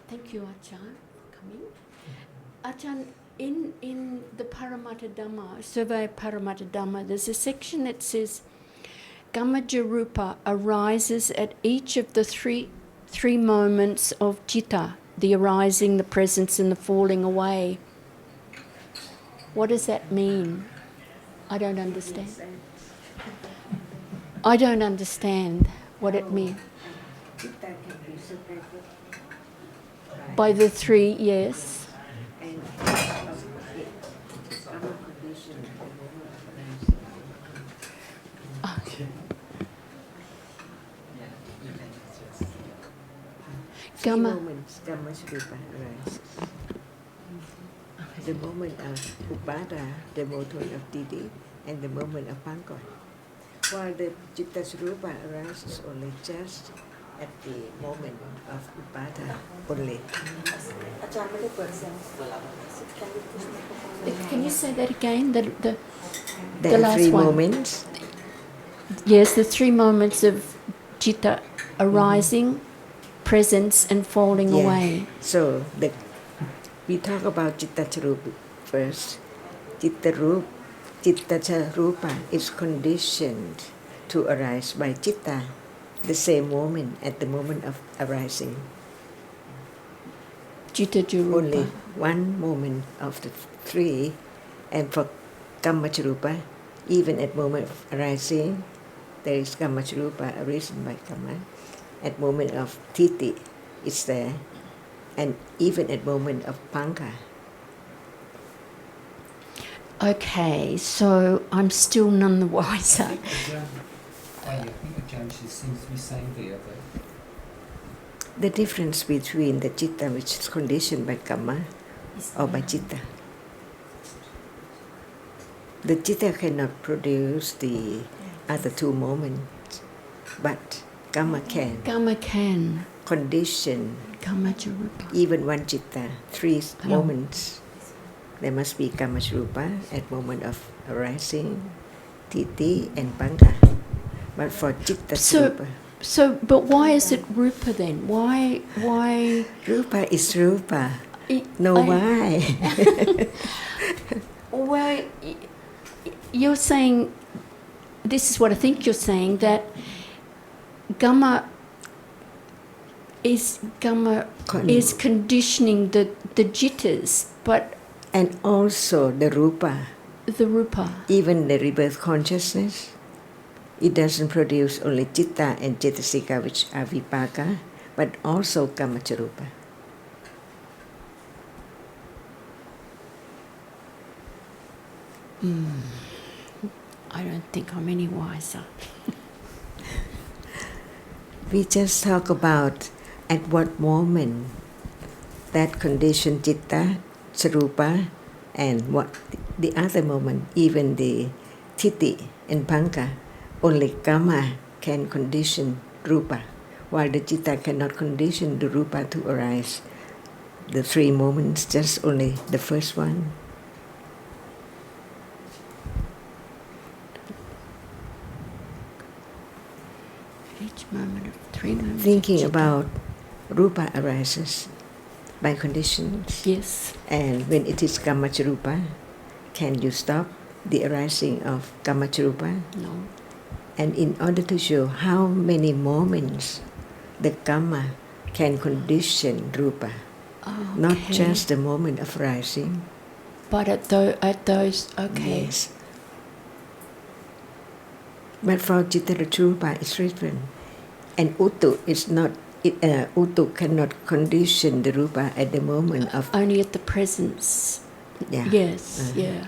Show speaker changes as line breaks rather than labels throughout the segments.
Thank you, Ajarn, for coming. Ajarn, in the Paramattha-Dhamma, Survey of Paramattha-Dhamma, there's a section that says, Kammaja-rupa arises at each of the three moments of citta, the arising, the presence, and the falling away. What does that mean? I don't understand. I don't understand what it means.
Citta can be separated
By the three, yes.
and our condition three
Gamma.
moments Kammaja-rupa arises. The moment of Upada, the moment of Didi, and the moment of Bangkok. While the Citta-rupa arises only just at the moment of Upada only.
Can you say that again?
There
the
are
last
three
one.
moments.
Yes, the 3 moments of citta arising, presence, and falling away.
So we talk about Citta-rupa first. Citta-rupa is conditioned to arise by citta, the same moment at the moment of arising.
Citta-rupa.
Only one moment of the 3, and for Kammaja-rupa, even at moment of arising, there is Kammaja-rupa arisen by Kamma. At moment of Titi, it's there, and even at moment of Panka.
Okay, so I'm still none the wiser.
I think Ajarn, she seems to be saying there that
The difference between the citta which is conditioned by Kamma or by citta. The citta cannot produce the other 2 moments, but Kamma can
Gamma can.
condition
Kammaja-rupa.
even one citta, 3 moments. There must be Kammaja-rupa at moment of arising, Titi and Panka. But for Citta-rupa,
But why is it rupa then? Why?
Rupa is Rupa. No
I-
why.
Well, you're saying, this is what I think you're saying, that Gamma is conditioning the jittas, but
And also the Rupa,
the rupa.
even the rebirth consciousness, it doesn't produce only Citta and Cetasika which are Vipaka, but also Kammaja-rupa.
I don't think I'm any wiser.
We just talk about at what moment that condition Citta, Sarupa, and what the other moment, even the Titi and Panka, only Kamma can condition Rupa, while the Citta cannot condition the Rupa to arise. The 3 moments, just only the first one.
Each moment of 3 moments.
Thinking
of citta.
about Rupa arises by conditions.
Yes.
And when it is Kammaja-rupa, can you stop the arising of Kammaja-rupa?
No.
And in order to show how many moments the Kamma can condition Rupa, not
Okay.
just the moment of rising.
But at those, okay.
Yes. But for Citta-rupa it's different. And Uttu is not, Uttu cannot condition the Rupa at the moment of,
Only at the presence.
yeah.
Yes, yeah.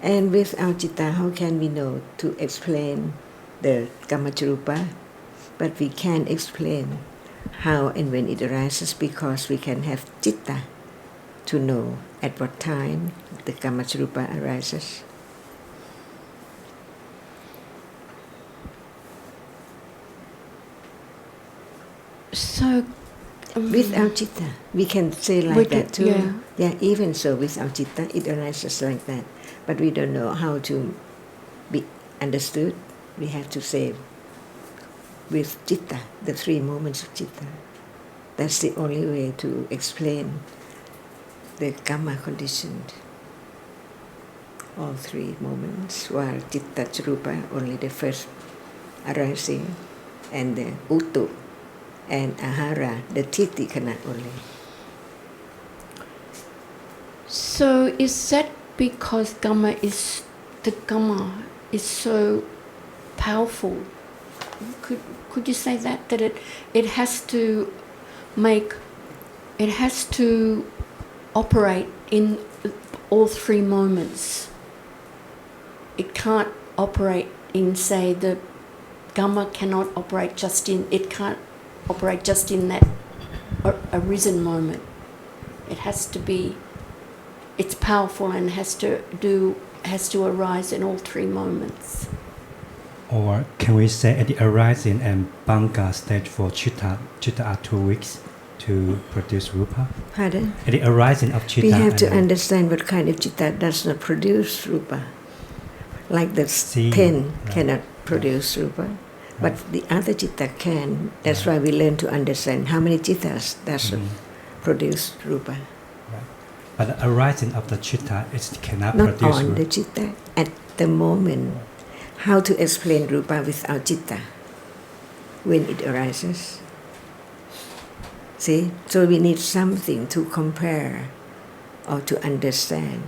And without Citta, how can we know to explain the Kammaja-rupa? But we can explain how and when it arises because we can have Citta to know at what time the Kammaja-rupa arises.
So,
Without Citta, we can say like that too.
Yeah.
Yeah, even so, without Citta, it arises like that. But we don't know how to be understood. We have to say with Citta, the 3 moments of Citta. That's the only way to explain the Kamma conditioned. All three moments, while Citta Sarupa, only the first arising, and the Uttu and Ahara, the Titikana only.
So is that because the Kamma is so powerful? Could you say that it has to operate in all three moments? It can't operate in, say, the Kamma cannot operate just in, it can't operate just in that arisen moment. It has to be, it's powerful and has to arise in all three moments.
Or can we say at the arising and Bangkok stage for Chitta are 2 weeks to produce Rupa?
Pardon?
At the arising of Chitta.
We have to understand what kind of Citta does not produce Rupa. Like the 10 cannot produce Rupa, but the other Citta can. That's why we learn to understand how many Cittas does not produce Rupa.
Right. But the arising of the Chitta, it cannot
Not
produce
on
Rupa.
the Citta, at the moment. How to explain Rupa without Citta when it arises? See? So we need something to compare or to understand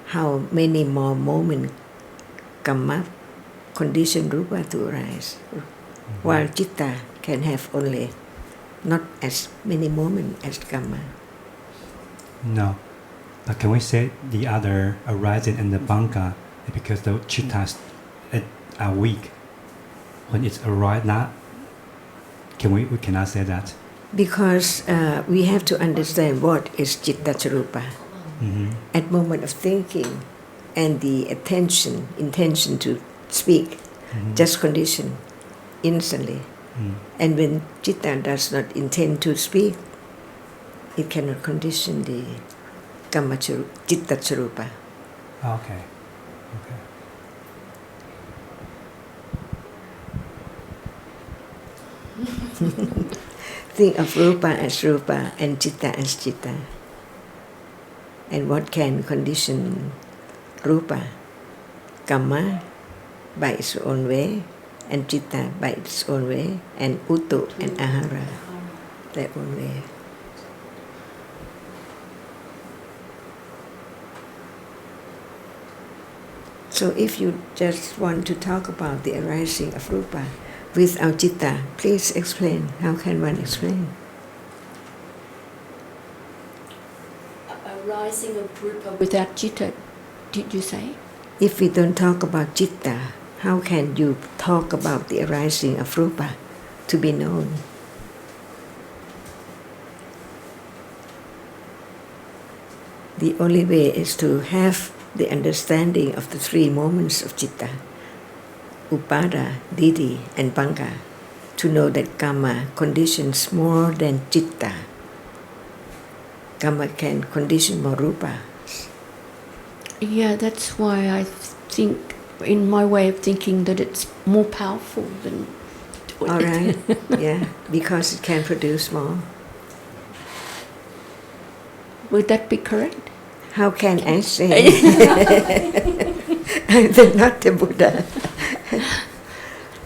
how many more moments Kamma condition Rupa to arise, while Citta can have only not as many moments as Kamma.
No. But can we say the other arising and the Bangkok because the Chittas are weak when it's arise not? We cannot say that.
Because we have to understand what is Citta Sarupa. At moment of thinking and the intention to speak, just condition instantly. And when Citta does not intend to speak, it cannot condition the Kamma Citta Sarupa.
Okay.
Think of Rupa as Rupa and Citta as Citta. And what can condition Rupa? Kamma by its own way, and Citta by its own way, and Uttu and Ahara their own way. So if you just want to talk about the arising of Rupa without Citta, please explain. How can one explain?
Arising of Rupa without Citta, did you say?
If we don't talk about Citta, how can you talk about the arising of Rupa to be known? The only way is to have the understanding of the three moments of Citta, Upada, Didi, and Bangka, to know that Kamma conditions more than Citta. Kamma can condition more Rupa.
Yeah, that's why I think, in my way of thinking, that it's more powerful than...
All right, yeah, because it can produce more.
Would that be correct?
How can I say? I'm not the Buddha.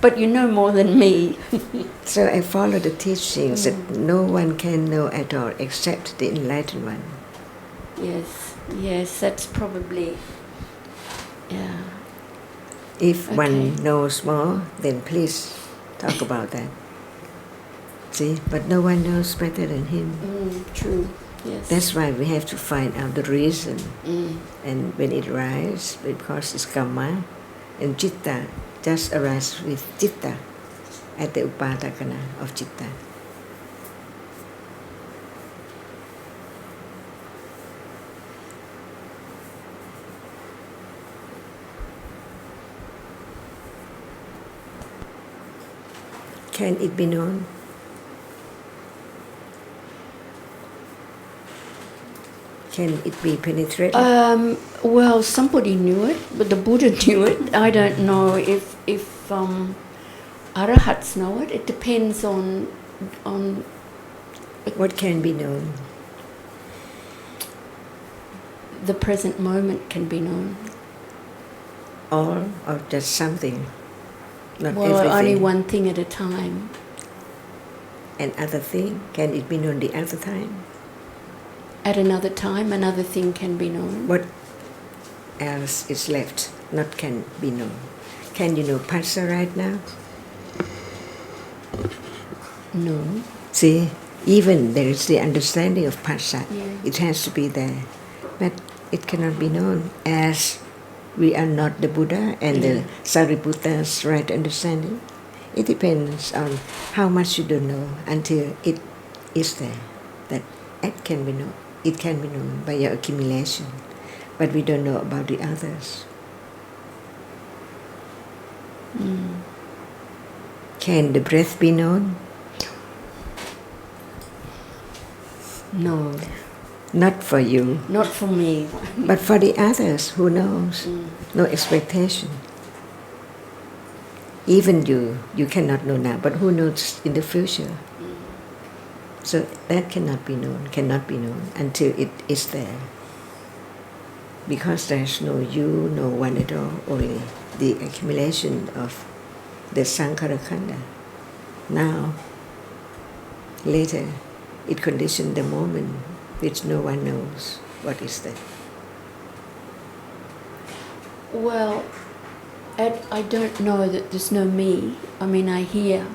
But you know more than me.
So I follow the teachings that no one can know at all except the enlightened one.
Yes, that's probably, yeah.
If one knows more, then please talk about that. See, but no one knows better than him.
True, yes.
That's why we have to find out the reason. And when it arises, because it's Kamma, and Citta just arises with Citta at the Upadakana of Citta. Can it be known? Can it be penetrated?
Well, somebody knew it, but the Buddha knew it. I don't know if arahats know it. It depends on
What can be known?
The present moment can be known.
All or just something? Not
Well,
everything.
only one thing at a time.
And other thing, can it be known the other time?
At another time, another thing can be known.
What else is left? Not can be known. Can you know Passa right now?
No.
See, even there is the understanding of Passa.
Yeah.
It has to be there. But it cannot be known as we are not the Buddha and the Sariputta's right understanding. It depends on how much you don't know until it is there. That it can be known. It can be known by your accumulation. But we don't know about the others. Can the breath be known?
No.
Not for you,
Not for me.
but for the others, who knows? No expectation. Even you cannot know now, but who knows in the future? So that cannot be known until it is there. Because there's no you, no one at all, only the accumulation of the Sankhara Khanda. Now, later, it conditioned the moment which no one knows what is that.
Well, I don't know that there's no me. I mean, I hear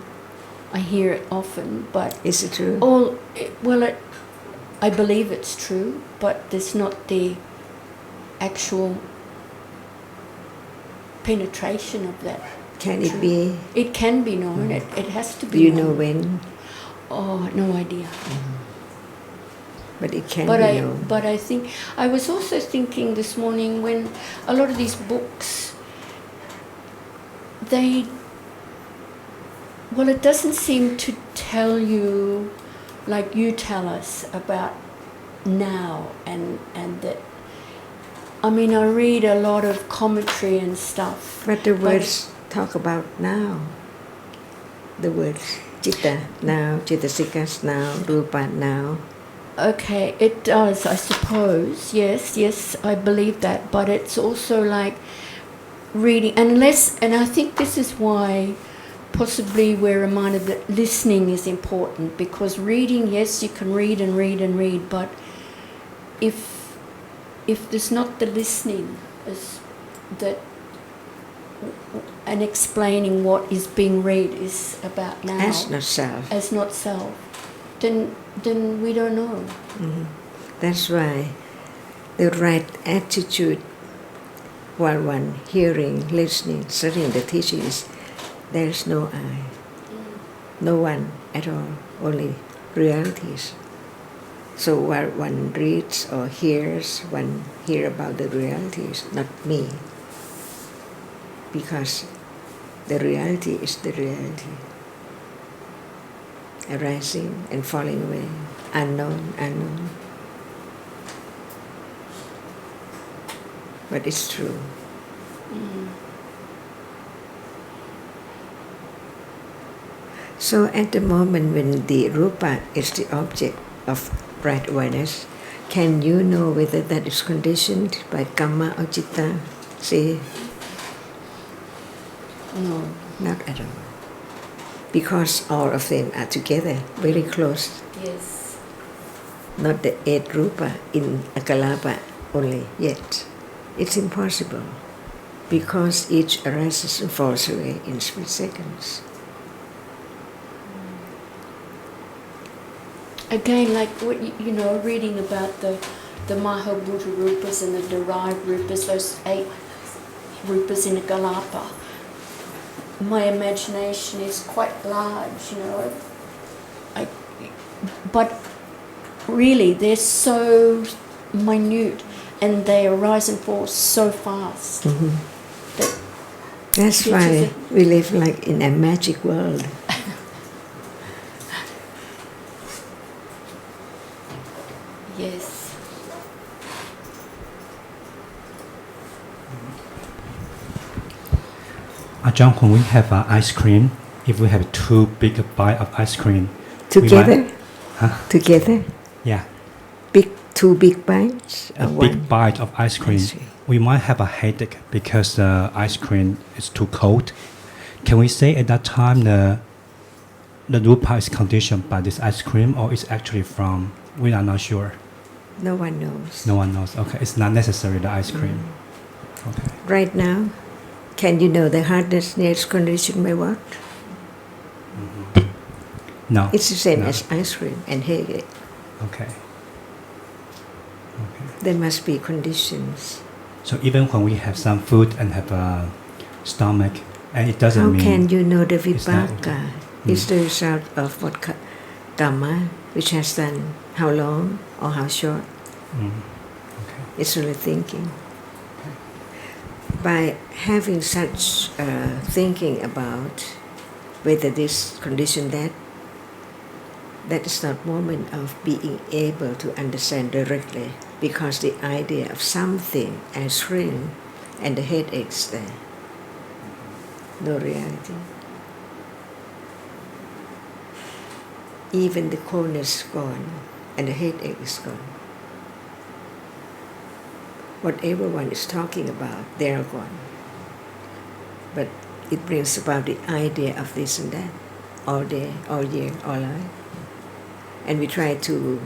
it often, but
Is it true?
I believe it's true, but there's not the actual penetration of that.
Can it be?
It can be known. It has to be.
Do you
known.
know when?
Oh, no idea.
But it can
But
be known.
But I think I was also thinking this morning when a lot of these books, it doesn't seem to tell you like you tell us about now and that. I mean, I read a lot of commentary and stuff.
But the words talk about now. The words Chitta now, Chittasikas now, Rupa now.
Okay, it does, I suppose. Yes, I believe that. But it's also like reading, and I think this is why possibly we're reminded that listening is important, because reading, yes, you can read and read and read, but if there's not the listening and explaining what is being read is about now
As not self.
then we don't know.
That's why the right attitude while one hearing, listening, studying the teaching is there's no I, no one at all, only realities. So while one reads or hears, one hear about the realities, not me. Because the reality is the reality. Arising and falling away, unknown. But it's true. So at the moment when the Rupa is the object of bright awareness, can you know whether that is conditioned by Kamma or Chitta? See?
No.
Not at all. Because all of them are together, very close.
Yes.
Not the 8 Rupa in Akalapa only yet. It's impossible. Because each arises and falls away in split seconds.
Again, like what reading about the Mahabhuta Rupas and the derived Rupas, those 8 Rupas in Akalapa. My imagination is quite large, but really they're so minute and they arise and fall so fast.
That's why we live like in a magic world.
Yes.
Ajarn, when we have ice cream, if we have 2 big bites of ice cream,
Together? together?
Yeah,
Two big bites?
a
Or
big
one?
bite of ice cream.
Ice cream.
We might have a headache because the ice cream is too cold. Can we say at that time the rupa is conditioned by this ice cream, or it's actually from? We are not sure.
No one knows.
No one knows. Okay, it's not necessary the ice cream. Okay.
Right now, can you know the hardness condition by what?
No.
It's the same
No.
as ice cream and headache.
Okay. Okay.
There must be conditions.
So even when we have some food and have a stomach, and it doesn't
How
mean.
can you know the
it's not-
vipaka? It's the result of what Dhamma, which has done how long or how short?
Okay.
It's only thinking. By having such thinking about whether this condition that is not moment of being able to understand directly, because the idea of something as cream and the headaches there. No reality. Even the coldness is gone and the headache is gone. What everyone is talking about, they are gone. But it brings about the idea of this and that all day, all year, all life. And we try to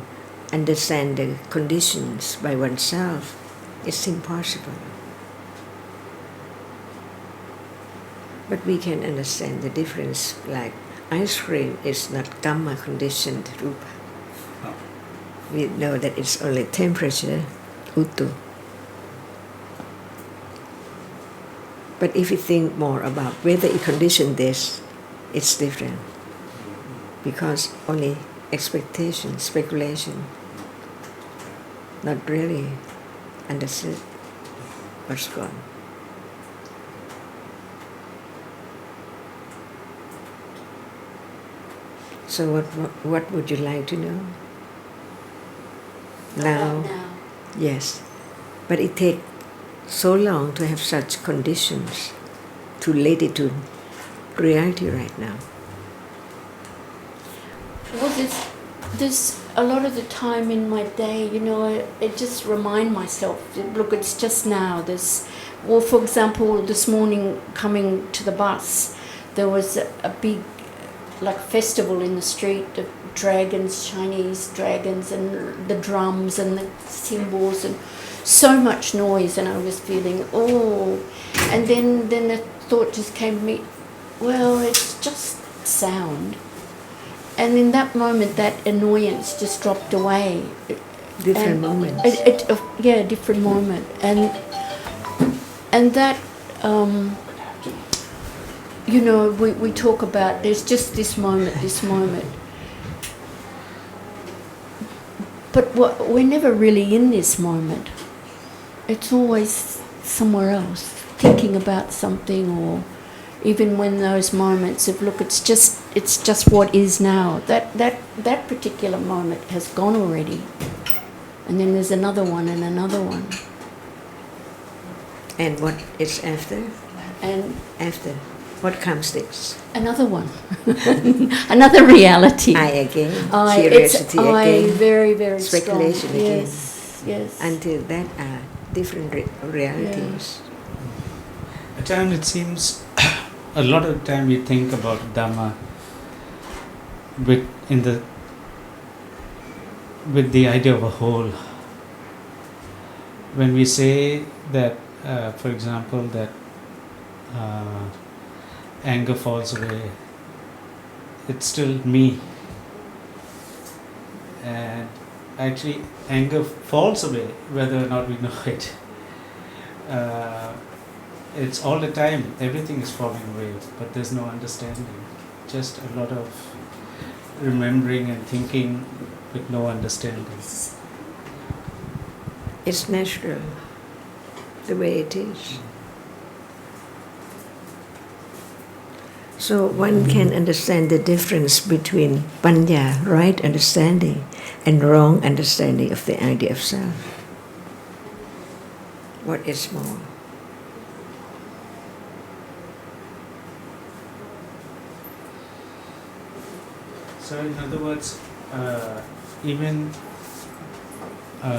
understand the conditions by oneself. It's impossible. But we can understand the difference, like ice cream is not Dhamma conditioned rupa.
Oh.
We know that it's only temperature, uttu. But if you think more about whether it conditioned this, it's different. Because only expectation, speculation, not really understood what's gone. So what would you like to know? Now, yes. But it takes so long to have such conditions to lead it to reality right now.
Well, there's a lot of the time in my day, you know, I just remind myself, look, it's just now. Well, for example, this morning coming to the bus, there was a big, like, festival in the street of dragons, Chinese dragons, and the drums and the cymbals, and so much noise, and I was feeling, and then the thought just came to me, well, it's just sound. And in that moment, that annoyance just dropped away.
Different moments.
Different moment. And that, you know, we talk about there's just this moment. But we're never really in this moment. It's always somewhere else, thinking about something, or even when those moments of, look, it's just what is now. That particular moment has gone already. And then there's another one and another one.
And what is after?
And
After. What comes next?
another one. Another reality.
I again.
I
Curiosity again.
very, very
Speculation
strong.
again.
Yes.
Until that are different realities.
Ajarn, it seems a lot of time we think about Dhamma with the idea of a whole. When we say that, for example, that anger falls away, it's still me. And actually, anger falls away whether or not we know it. It's all the time, everything is falling away, but there's no understanding. Just a lot of remembering and thinking with no understanding.
It's natural, the way it is. So one can understand the difference between panya, right understanding, and wrong understanding of the idea of self. What is more?
So in other words, even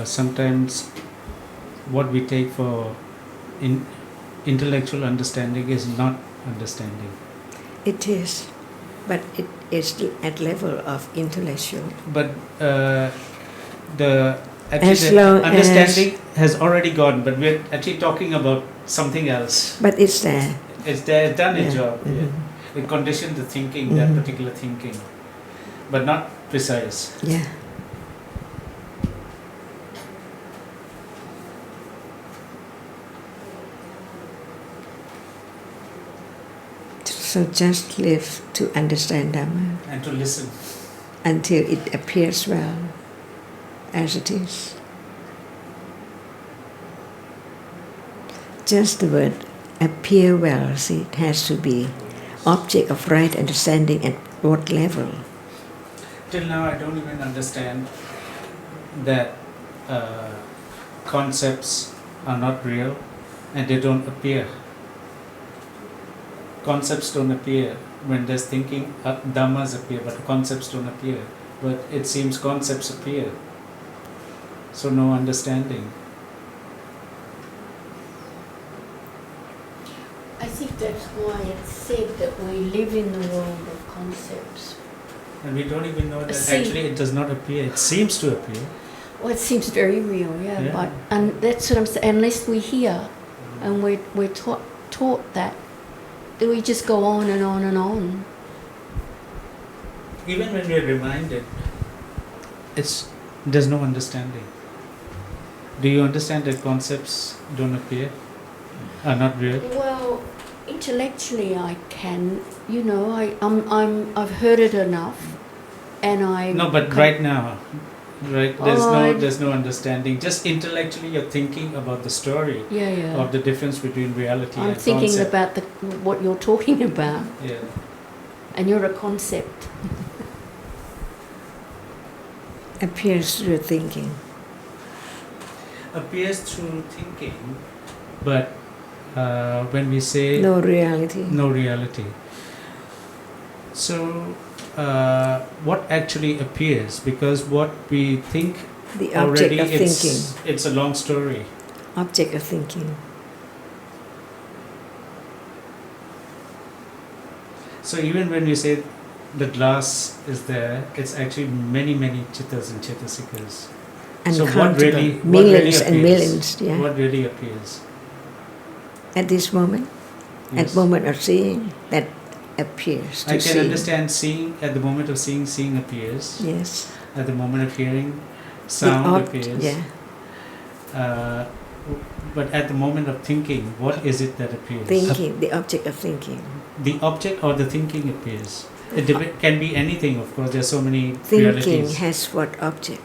sometimes what we take for intellectual understanding is not understanding.
It is, but it is at level of intellectual.
But
As
the
long
understanding has already gone, but we're actually talking about something else.
But it's there.
It's there, done its
Yeah.
job.
Mhm.
Yeah. It conditioned the thinking, that particular thinking, but not precise.
Yeah. So just live to understand Dhamma
And to listen.
until it appears well as it is. Just the word appear well, see, it has to be object of right understanding at what level?
Till now, I don't even understand that concepts are not real and they don't appear. Concepts don't appear when there's thinking. Dhammas appear, but concepts don't appear. But it seems concepts appear. So no understanding.
I think that's why it's said that we live in the world of concepts.
And we don't even know that
See-
actually it does not appear. It seems to appear.
Well, it seems very real, yeah.
Yeah.
But and that's what I'm saying. Unless we hear, and we're taught that, then we just go on and on and on.
Even when we're reminded, there's no understanding. Do you understand that concepts don't appear? Are not real?
Well, intellectually, I can. You know, I've heard it enough, and I.
No, but right now, right?
Oh,
There's no understanding. Just intellectually, you're thinking about the story
Yeah, yeah.
of the difference between reality
I'm
and
thinking
concept.
about what you're talking about,
Yeah.
and you're a concept.
Appears through thinking.
Appears through thinking, but when we say
No reality.
no reality. So, what actually appears? Because what we think
The object
already,
of thinking.
it's a long story.
Object of thinking.
So even when we say the glass is there, it's actually many chittas and chittasikas. So what really
Millions and
appears?
millions, yeah.
What really appears?
At this moment,
Yes.
at moment of seeing, that appears to
I
see.
can understand seeing. At the moment of seeing appears.
Yes.
At the moment of hearing,
The
sound appears.
Yeah.
But at the moment of thinking, what is it that appears?
Thinking, the object of thinking.
The object or the thinking appears. It can be anything, of course. There's so many
Thinking
realities.
has what object?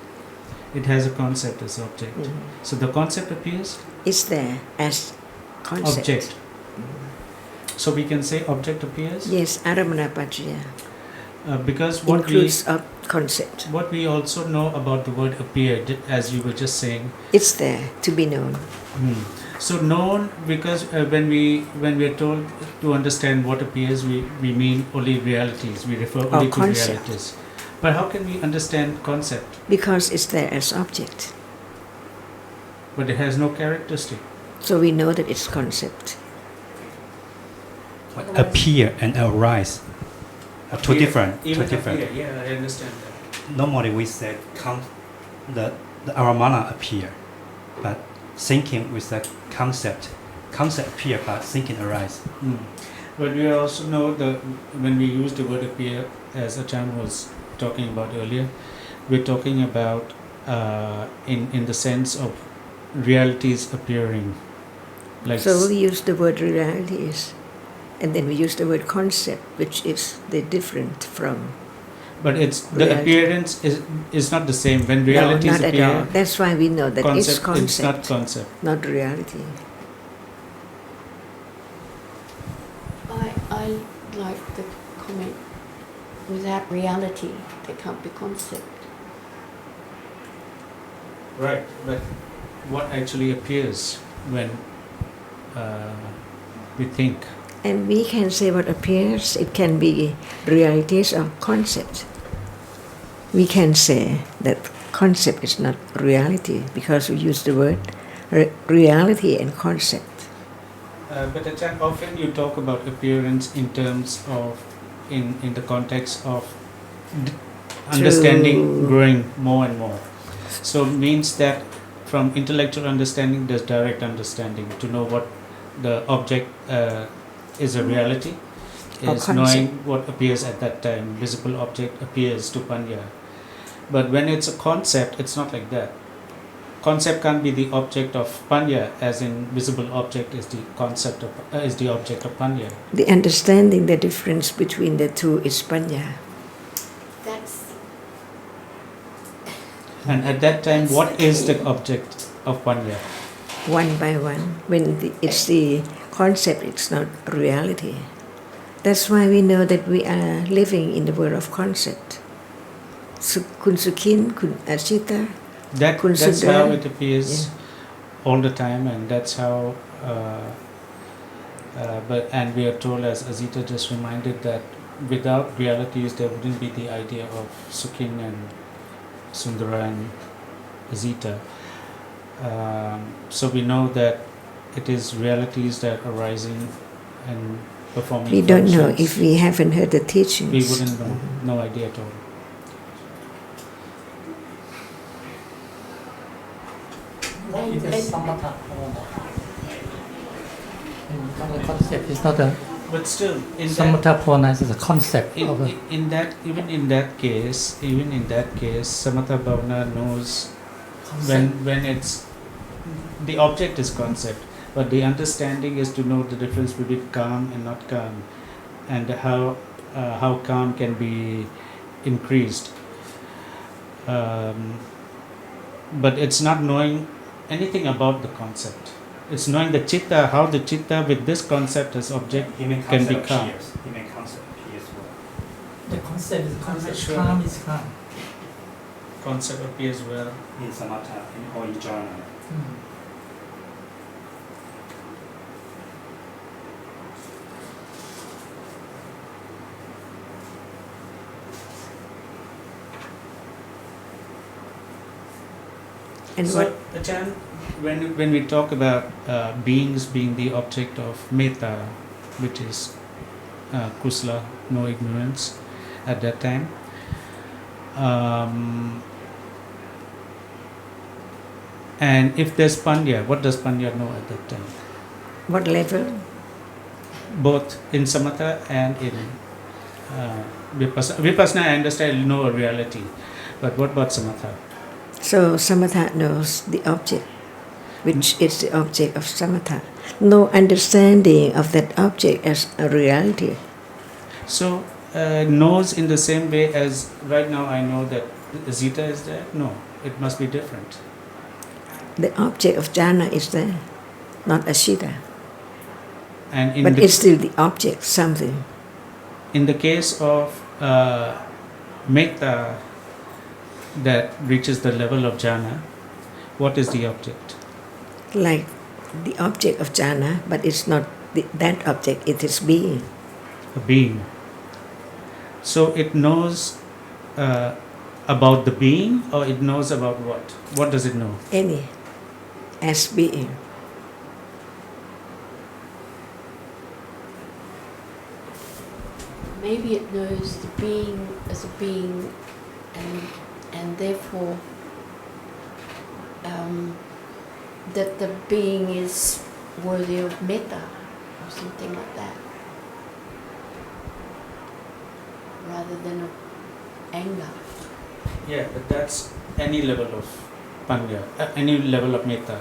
It has a concept as object.
Mhm.
So the concept appears.
It's there as concept.
Object. So we can say object appears.
Yes, aramana paccaya
Because what
includes a concept.
what we also know about the word appear, as you were just saying.
It's there to be known.
So known, because when we are told to understand what appears, we mean only realities. We refer
Or
only to
concept.
realities. But how can we understand concept?
Because it's there as object.
But it has no characteristic.
So we know that it's concept.
Appear and arise are two
Appear,
different.
Even
Two different.
appear, yeah, I understand that.
Normally we said the aramana appear, but thinking with the concept appear, but thinking arise.
But we also know that when we use the word appear, as Ajarn was talking about earlier, we're talking about in the sense of realities appearing. Like
So we use the word realities, and then we use the word concept, which is the different from.
but it's the
reality.
appearance is not the same. When realities
no, not
appear,
at all. That's why we know that it's concept,
it's not concept.
not reality.
I like the comment, without reality, there can't be concept.
Right, but what actually appears when we think?
And we can say what appears. It can be realities or concept. we can say that concept is not reality because we use the word reality and concept.
But Ajahn, often you talk about appearance in terms of, in the context of understanding growing more and more. So means that from intellectual understanding there's direct understanding to know what the object is a reality,
Or
is
concept.
knowing what appears at that time. Visible object appears to Panya. But when it's a concept, it's not like that. Concept can't be the object of Panya, as in visible object is the concept of is the object of Panya.
The understanding the difference between the two is panya.
That's
And at that time,
That's
what
the
is
key.
the object of Panya?
One by one. When it's the concept, it's not reality. That's why we know that we are living in the world of concept. Kun Sukhin, Kun Ashita,
That's
Consider-
how it appears all the time, and that's how. And we are told, as Azita just reminded, that without realities there wouldn't be the idea of Sukhin and Sundara and Azita. So we know that it is realities that are arising and performing.
we don't know
functions.
if we haven't heard the teachings.
We wouldn't know. No idea at all.
What is the
And-
samatha form? The concept is not a
But still, in that,
samatha form is a concept of a
in that, even in that case, Samatha Bhavana knows when it's the object is concept, but the understanding is to know the difference between calm and not calm, and how calm can be increased. But it's not knowing anything about the concept. It's knowing the chitta, how the chitta with this concept as object can be calm.
He may concept appears well.
the concept is concept.
Sure.
Calm is calm.
Concept appears well.
In samatha or in jhana.
And
So,
what
Ajahn, when we talk about beings being the object of metta, which is kusala, no ignorance, at that time, and if there's panya, what does panya know at that time?
what level?
Both in samatha and in vipassana. Vipassana, I understand, know a reality, but what about samatha?
So samatha knows the object, which is the object of samatha. No understanding of that object as a reality.
So knows in the same way as right now I know that Zita is there? No, it must be different.
The object of jhana is there, not ashita.
And in
But
the
it's still the object, something.
in the case of metta that reaches the level of jhana, what is the object?
Like the object of jhana, but it's not that object, it is being.
A being. So it knows about the being, or it knows about what? What does it know?
Any, as being.
maybe it knows the being as a being, and therefore that the being is worthy of metta or something like that, rather than of anger.
Yeah, but that's any level of panya, any level of metta,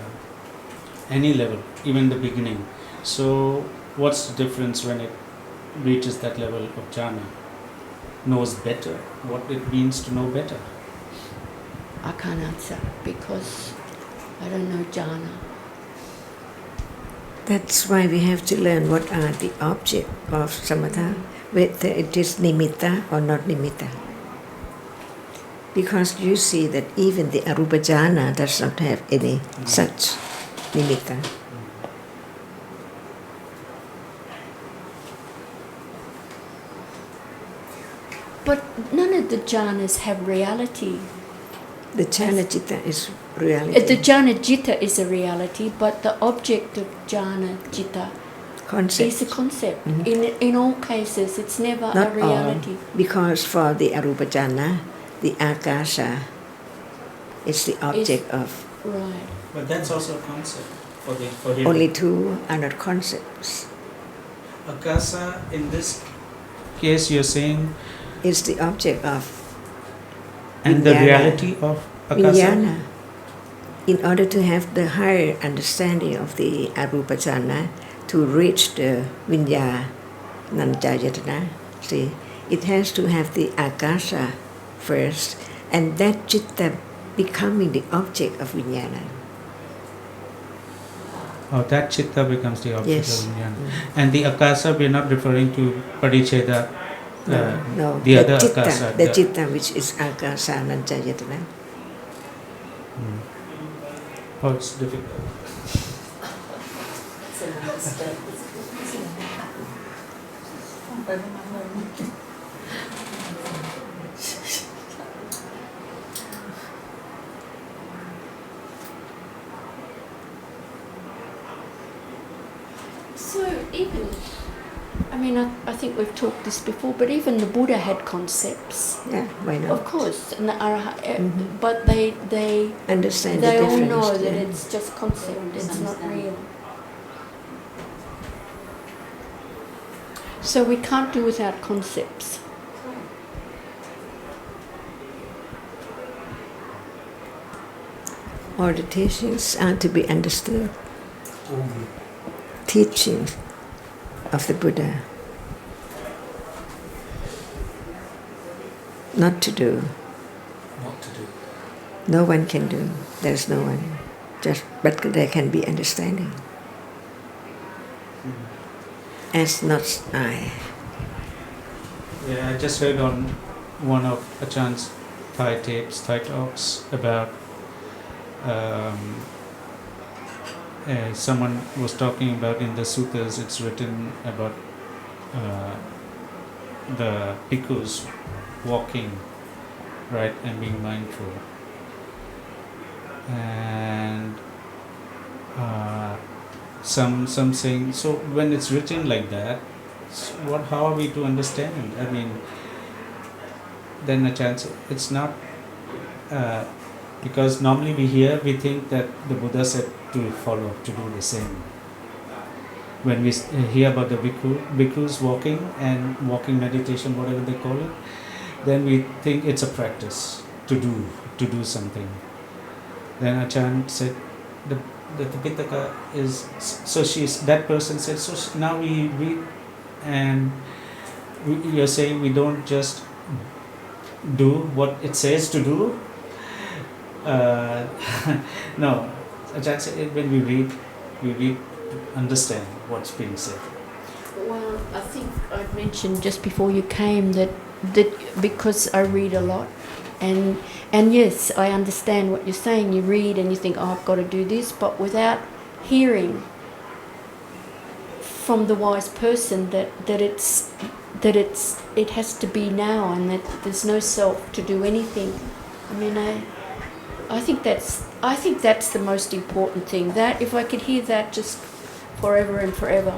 any level, even the beginning. So what's the difference when it reaches that level of jhana? Knows better, what it means to know better.
I can't answer because I don't know jhana.
That's why we have to learn what are the object of samatha, whether it is nimitta or not nimitta. Because you see that even the arupa jhana does not have any such nimitta.
But none of the jhanas have reality.
The jhana citta is reality.
The jhana citta is a reality, but the object of jhana citta
Concept.
is a concept.
Mhm.
In all cases, it's never
Not
a reality.
all, because for the arupa jhana, the akasha is the object of.
Right.
But that's also a concept for him.
Only two are not concepts.
Akasa, in this case, you're saying,
It's the object of
and the
Vijnana.
reality of Akasa.
Vijnana. In order to have the higher understanding of the arupa jhana, to reach the Vinyananjayatana, see, it has to have the akasha first, and that citta becoming the object of vijnana.
Oh, that chitta becomes the object
Yes.
of vijnana. And the akasa, we're not referring to padicheda,
No,
the other
citta,
akasa.
the citta which is akasa nanjayatana.
Oh, it's difficult.
So even, I think we've talked this before, but even the Buddha had concepts.
Yeah, why not?
Of course, and the
Mhm.
but they
Understand the
all
difference.
know that
yeah.
it's just concept, it's not real. So we can't do without concepts.
All the teachings are to be understood. Teachings of the Buddha. Not to do.
What to do.
No one can do. There's no one. But there can be understanding. As not I.
Yeah, I just heard on one of Ajarn's Thai talks about someone was talking about in the suttas, it's written about the bhikkhus walking, right, and being mindful. And some saying, so when it's written like that, how are we to understand? I mean, then a chance, it's not, because normally we think that the Buddha said to follow, to do the same. When we hear about the bhikkhus walking and walking meditation, whatever they call it, then we think it's a practice to do something. Then Ajarn said, the Tipitaka is, so that person said, so now we read and you're saying we don't just do what it says to do? No, Ajarn said when we read to understand what's being said.
Well, I think I mentioned just before you came that because I read a lot, and yes, I understand what you're saying. You read and you think, oh, I've got to do this, but without hearing from the wise person that it has to be now, and that there's no self to do anything. I think that's the most important thing. That if I could hear that just forever and forever,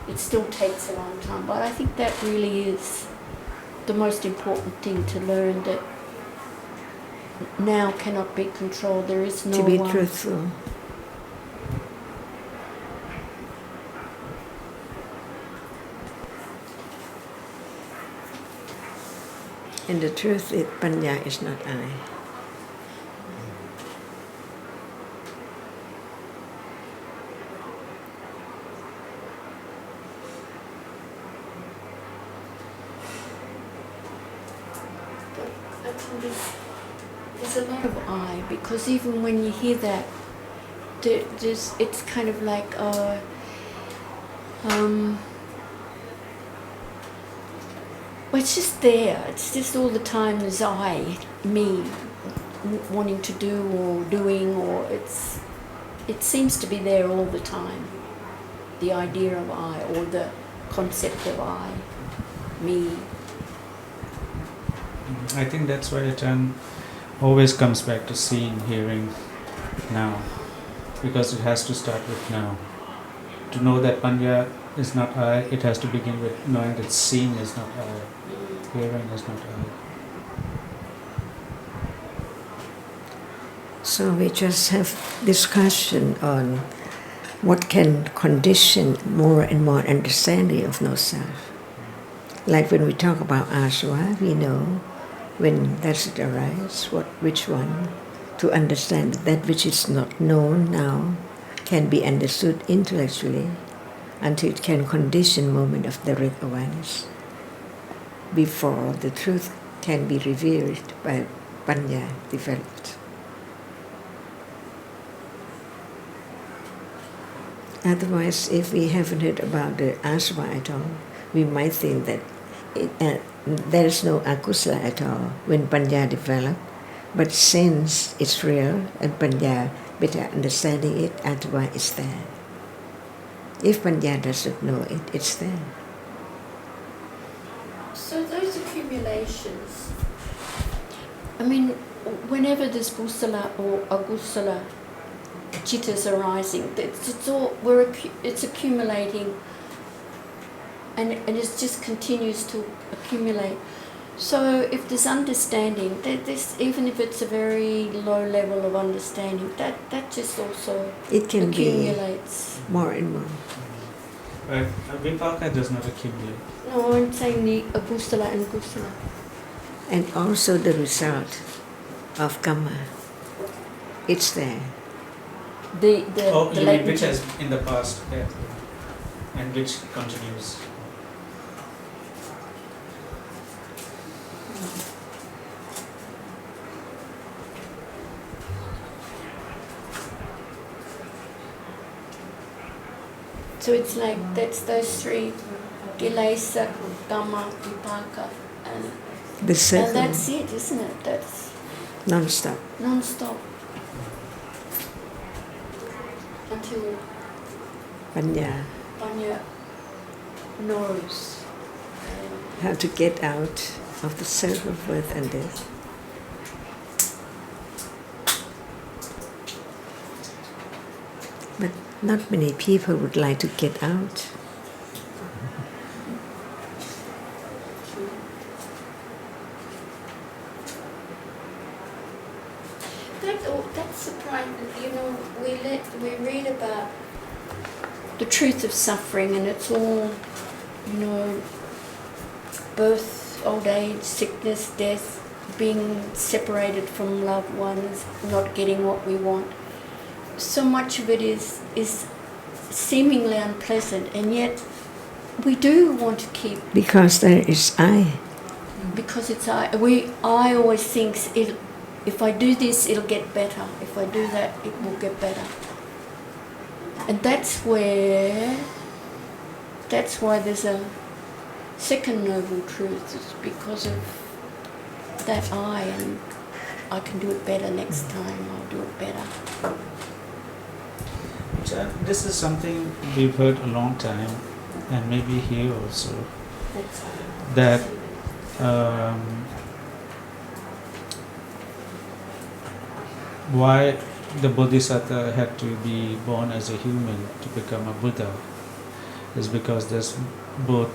it still takes a long time. But I think that really is the most important thing to learn, that now cannot be controlled. There is no
To be
one.
truthful. And the truth is, Panya is not I.
There's a lot of I, because even when you hear that, it's kind of like well, it's just there. It's just all the time there's I, me, wanting to do or doing, or it seems to be there all the time. The idea of I, or the concept of I, me.
I think that's why Ajarn always comes back to seeing, hearing, now, because it has to start with now. To know that Panya is not I, it has to begin with knowing that seeing is not I, hearing is not I.
So we just have discussion on what can condition more and more understanding of no self. Like when we talk about aswa, we know when does it arise, which one, to understand that which is not known now can be understood intellectually until it can condition moment of direct awareness before the truth can be revealed by Panya developed. Otherwise, if we haven't heard about the aswa at all, we might think that there is no akusala at all when Panya develops. But since it's real and Panya better understanding it, aswa is there. If Panya doesn't know it, it's there.
So those accumulations, I mean, whenever there's kusala or agusala chittas arising, it's all it's accumulating, and it just continues to accumulate. So if there's understanding, that this, even if it's a very low level of understanding, that just also
It can
accumulates.
be more and more.
But vipaka does not accumulate.
No, I'm saying the agusala and gusala.
And also the result of karma, it's there.
The
You mean
latent-
which has in the past, yeah, and which continues.
So it's like that's those three: kilesa, karma, vipaka, and
The circle,
that's it, isn't it? That's
non-stop.
non-stop until
Panya,
Panya knows.
how to get out of the circle of birth and death. But not many people would like to get out.
That's surprising. You know, we read about the truth of suffering, and it's all, you know, birth, old age, sickness, death, being separated from loved ones, not getting what we want. So much of it is seemingly unpleasant, and yet we do want to keep,
Because there is I.
because it's I always think if I do this, it'll get better. If I do that, it will get better. And that's why there's a second noble truth, is because of that I, and I can do it better next time, I'll do it better.
This is something we've heard a long time, and maybe here also, that why the Bodhisattva had to be born as a human to become a Buddha is because there's both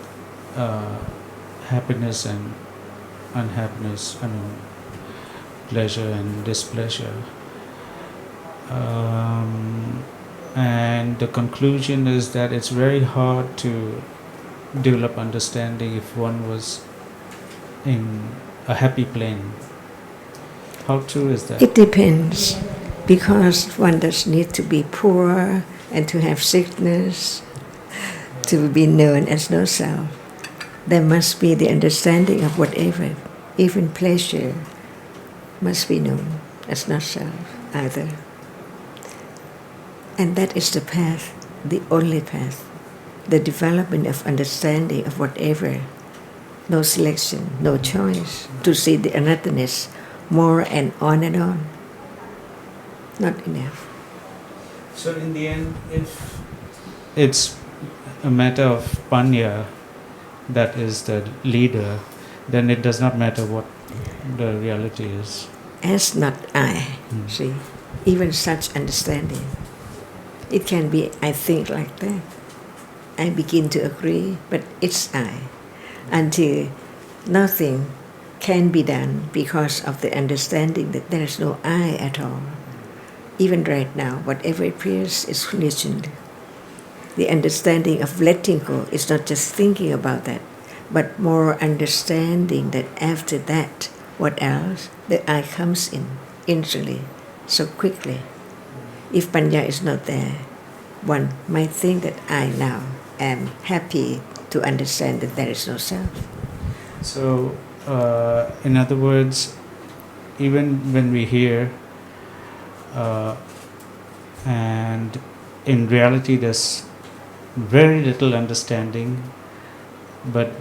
happiness and unhappiness, pleasure and displeasure. And the conclusion is that it's very hard to develop understanding if one was in a happy plane. How true is that?
It depends, because one does need to be poor and to have sickness to be known as no self. There must be the understanding of whatever, even pleasure, must be known as not self either. And that is the path, the only path, the development of understanding of whatever, no selection, no choice, to see the anothernness more and on and on. Not enough.
So in the end, if it's a matter of Panya that is the leader, then it does not matter what the reality is.
As not I.
Mm.
See, even such understanding, it can be I think like that. I begin to agree, but it's I. Until nothing can be done because of the understanding that there is no I at all. Even right now, whatever appears is conditioned. The understanding of letting go is not just thinking about that, but more understanding that after that, what else? The I comes in instantly, so quickly. If panya is not there, one might think that I now am happy to understand that there is no self.
So, in other words, even when we hear, and in reality there's very little understanding, but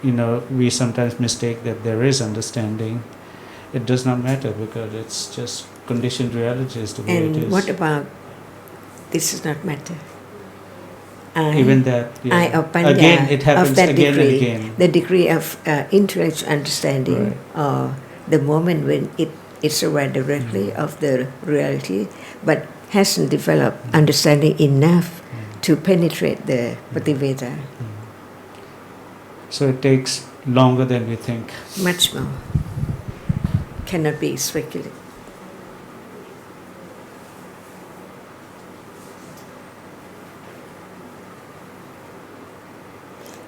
we sometimes mistake that there is understanding. It does not matter because it's just conditioned reality is the way it
And
is.
what about this does not matter?
Even that, yeah.
I of panya,
again, it happens
of that
again
degree,
and again.
the degree of intellectual understanding, or the moment when it's aware directly of the reality, but hasn't developed understanding enough to penetrate the Pativeda.
So it takes longer than we think.
Much more. Cannot be speculated.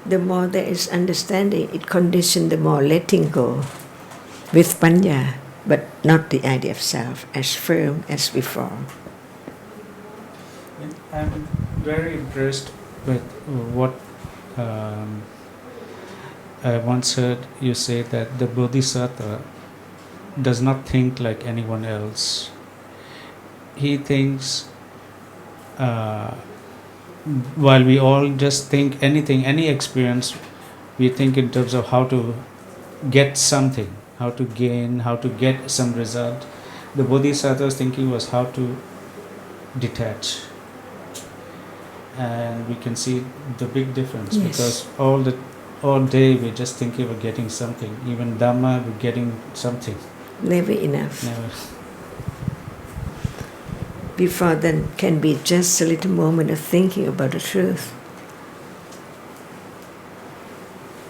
The more there is understanding, it conditions the more letting go with panya, but not the idea of self as firm as before.
I'm very impressed with what I once heard you say, that the Bodhisattva does not think like anyone else. He thinks, while we all just think anything, any experience, we think in terms of how to get something, how to gain, how to get some result. The Bodhisattva's thinking was how to detach. And we can see the big difference,
Yes.
because all day we're just thinking of getting something. Even Dhamma, we're getting something.
Never enough.
Never.
Before then can be just a little moment of thinking about the truth.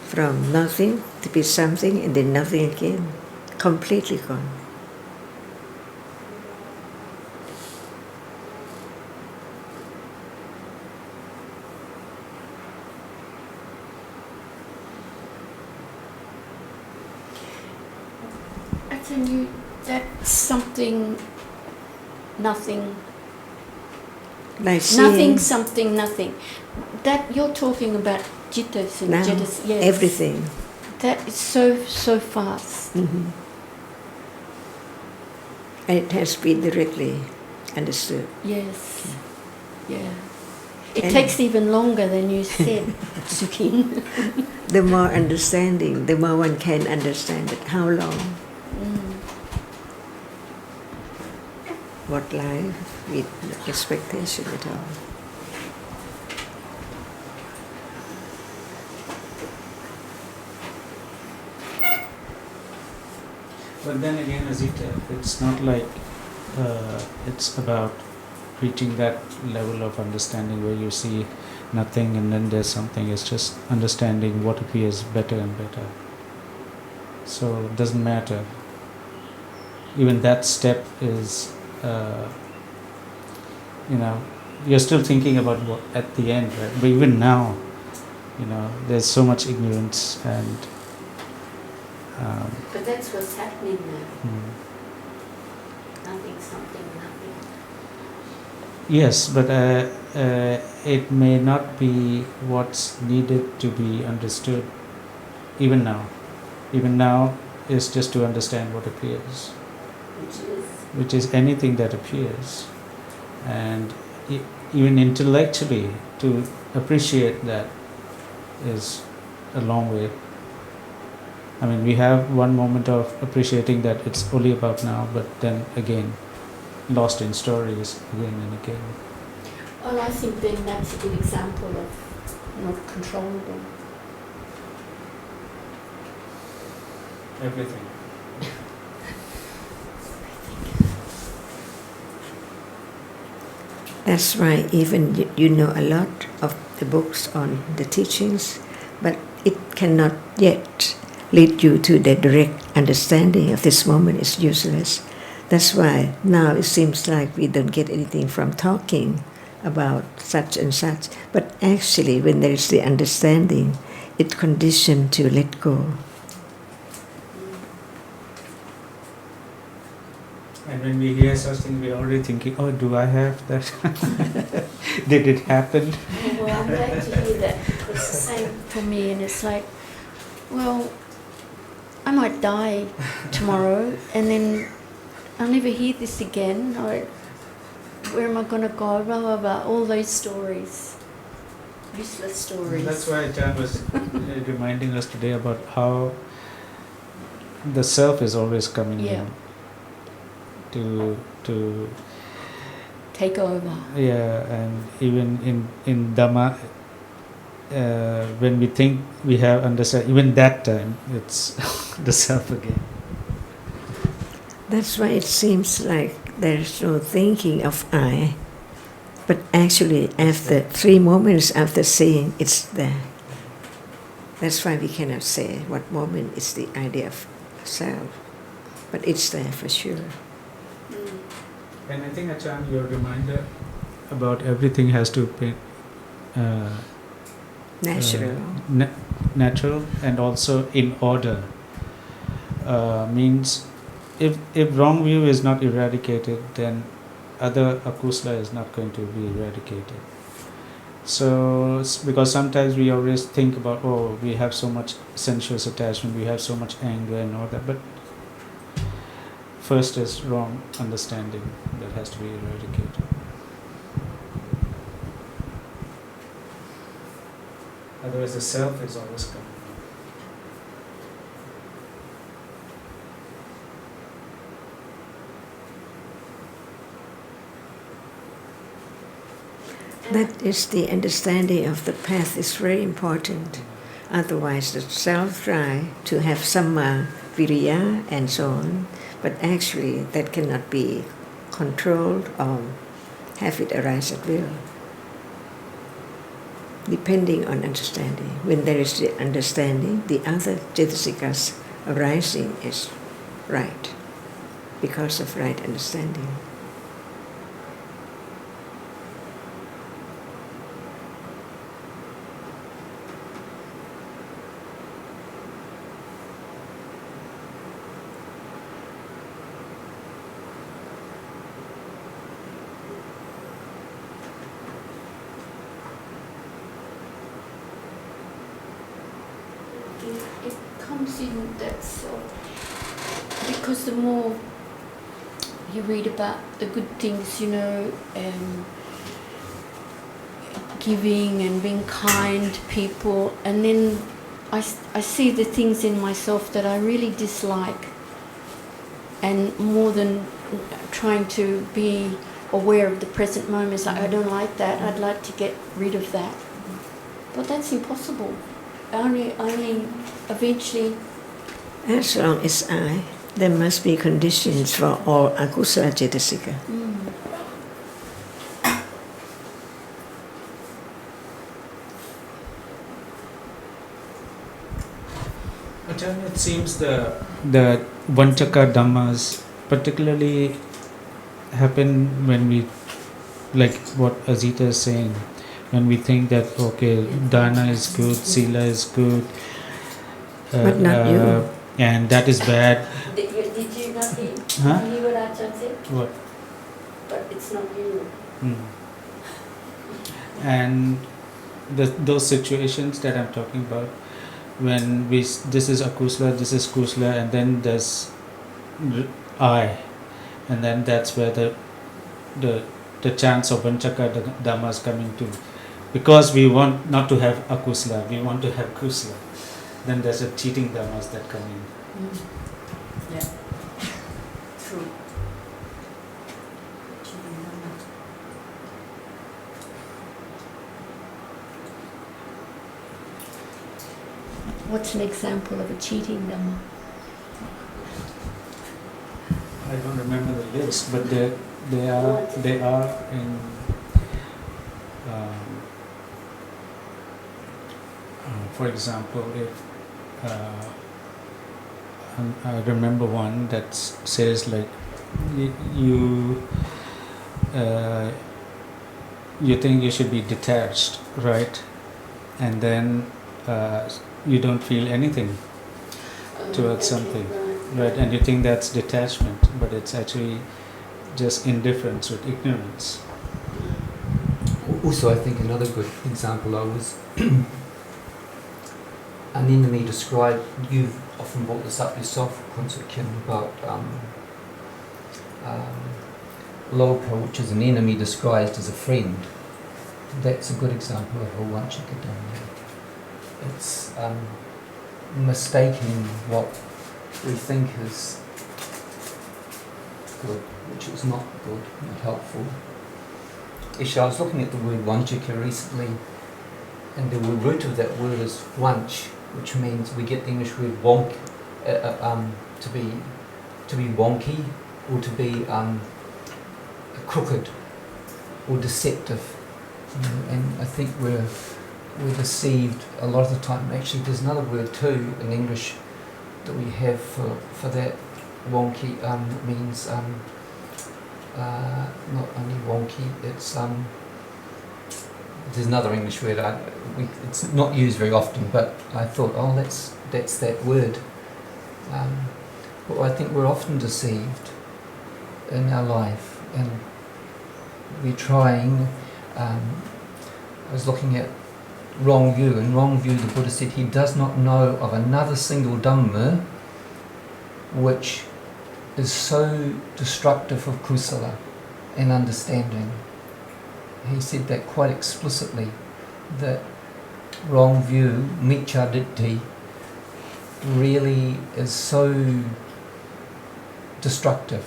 From nothing to be something and then nothing again. Completely gone.
Ajarn, that's something, nothing,
Like
nothing,
seeing
something, nothing. That you're talking about jittas and
now
jettas, yes.
everything.
That is so fast.
Mm-hmm. And it has been directly understood.
Yes. Yeah. It
And-
takes even longer than you said, Sujin.
The more understanding, the more one can understand it. How long? What life with no expectation at all.
But then again, Azita, it's not like it's about reaching that level of understanding where you see nothing and then there's something. It's just understanding what appears better and better. So it doesn't matter. Even that step is, you're still thinking about what at the end, right? But even now, there's so much ignorance and.
But that's what's happening now.
Hmm.
Nothing, something, nothing.
Yes, but it may not be what's needed to be understood even now. Even now is just to understand what appears, which is anything that appears. And even intellectually, to appreciate that is a long way. I mean, we have one moment of appreciating that it's only about now, but then again, lost in stories again and again.
Well, I think then that's a good example of not controllable.
Everything.
That's why even you know a lot of the books on the teachings, but it cannot yet lead you to the direct understanding of this moment is useless. That's why now it seems like we don't get anything from talking about such and such, but actually when there is the understanding, it's conditioned to let go.
And when we hear such things, we're already thinking, oh, do I have that? Did it happen?
Well, I'm glad to hear that. It's the same for me, and it's like, well, I might die tomorrow, and then I'll never hear this again. Or where am I going to go? Blah, blah, blah. All those stories. Useless stories.
That's why Ajarn was reminding us today about how the self is always coming in to
take over.
Yeah, and even in Dhamma, when we think we have understood, even that time, it's the self again.
That's why it seems like there's no thinking of I, but actually after 3 moments after seeing, it's there. That's why we cannot say what moment is the idea of self, but it's there for sure.
And I think, Ajarn, your reminder about everything has to be
Natural.
natural and also in order. Means if wrong view is not eradicated, then other akusala is not going to be eradicated. So, because sometimes we always think about, oh, we have so much sensuous attachment, we have so much anger and all that, but first is wrong understanding that has to be eradicated. Otherwise the self is always coming.
That is the understanding of the path is very important. Otherwise the self try to have samma, viriya and so on, but actually that cannot be controlled or have it arise at will. Depending on understanding. When there is the understanding, the other cetasikas arising is right, because of right understanding.
It comes in that self, because the more you read about the good things, you know, giving and being kind to people, and then I see the things in myself that I really dislike, and more than trying to be aware of the present moment, it's like, I don't like that, I'd like to get rid of that. But that's impossible. Only eventually.
As long as I, there must be conditions for all akusala cetasika.
Ajarn, it seems the Vanchaka Dhammas particularly happen when we, like what Azita is saying, when we think that, okay, dana is good, sila is good,
But not you.
and that is bad.
Did you not hear,
Huh?
hear what Ajahn said?
What?
But it's not you.
And those situations that I'm talking about, when this is akusala, this is kusala, and then there's I, and then that's where the chance of Vanchaka Dhamma is coming to, because we want not to have akusala, we want to have kusala. Then there's a cheating dhammas that come in.
Yeah. True. What's an example of a cheating dhamma?
I don't remember the list, but they are for example, if I remember one that says like you think you should be detached, right? And then you don't feel anything towards something, right? And you think that's detachment, but it's actually just indifference with ignorance.
Also, I think another good example was an enemy described, you've often brought this up yourself, Kunsukin, about Lopa, which is an enemy disguised as a friend. That's a good example of a Vanchikadhamma. It's mistaking what we think is good, which is not good, not helpful. Actually, I was looking at the word Vanchika recently, and the root of that word is vanch, which means we get the English word wonk, to be wonky, or to be crooked or deceptive. And I think we're deceived a lot of the time. Actually, there's another word too in English that we have for that wonky. It means not only wonky. It's there's another English word. It's not used very often, but I thought, oh, that's that word. But I think we're often deceived in our life, and we're trying. I was looking at wrong view. In wrong view, the Buddha said he does not know of another single Dhamma which is so destructive of kusala and understanding. He said that quite explicitly, that wrong view, miccha ditti, really is so destructive.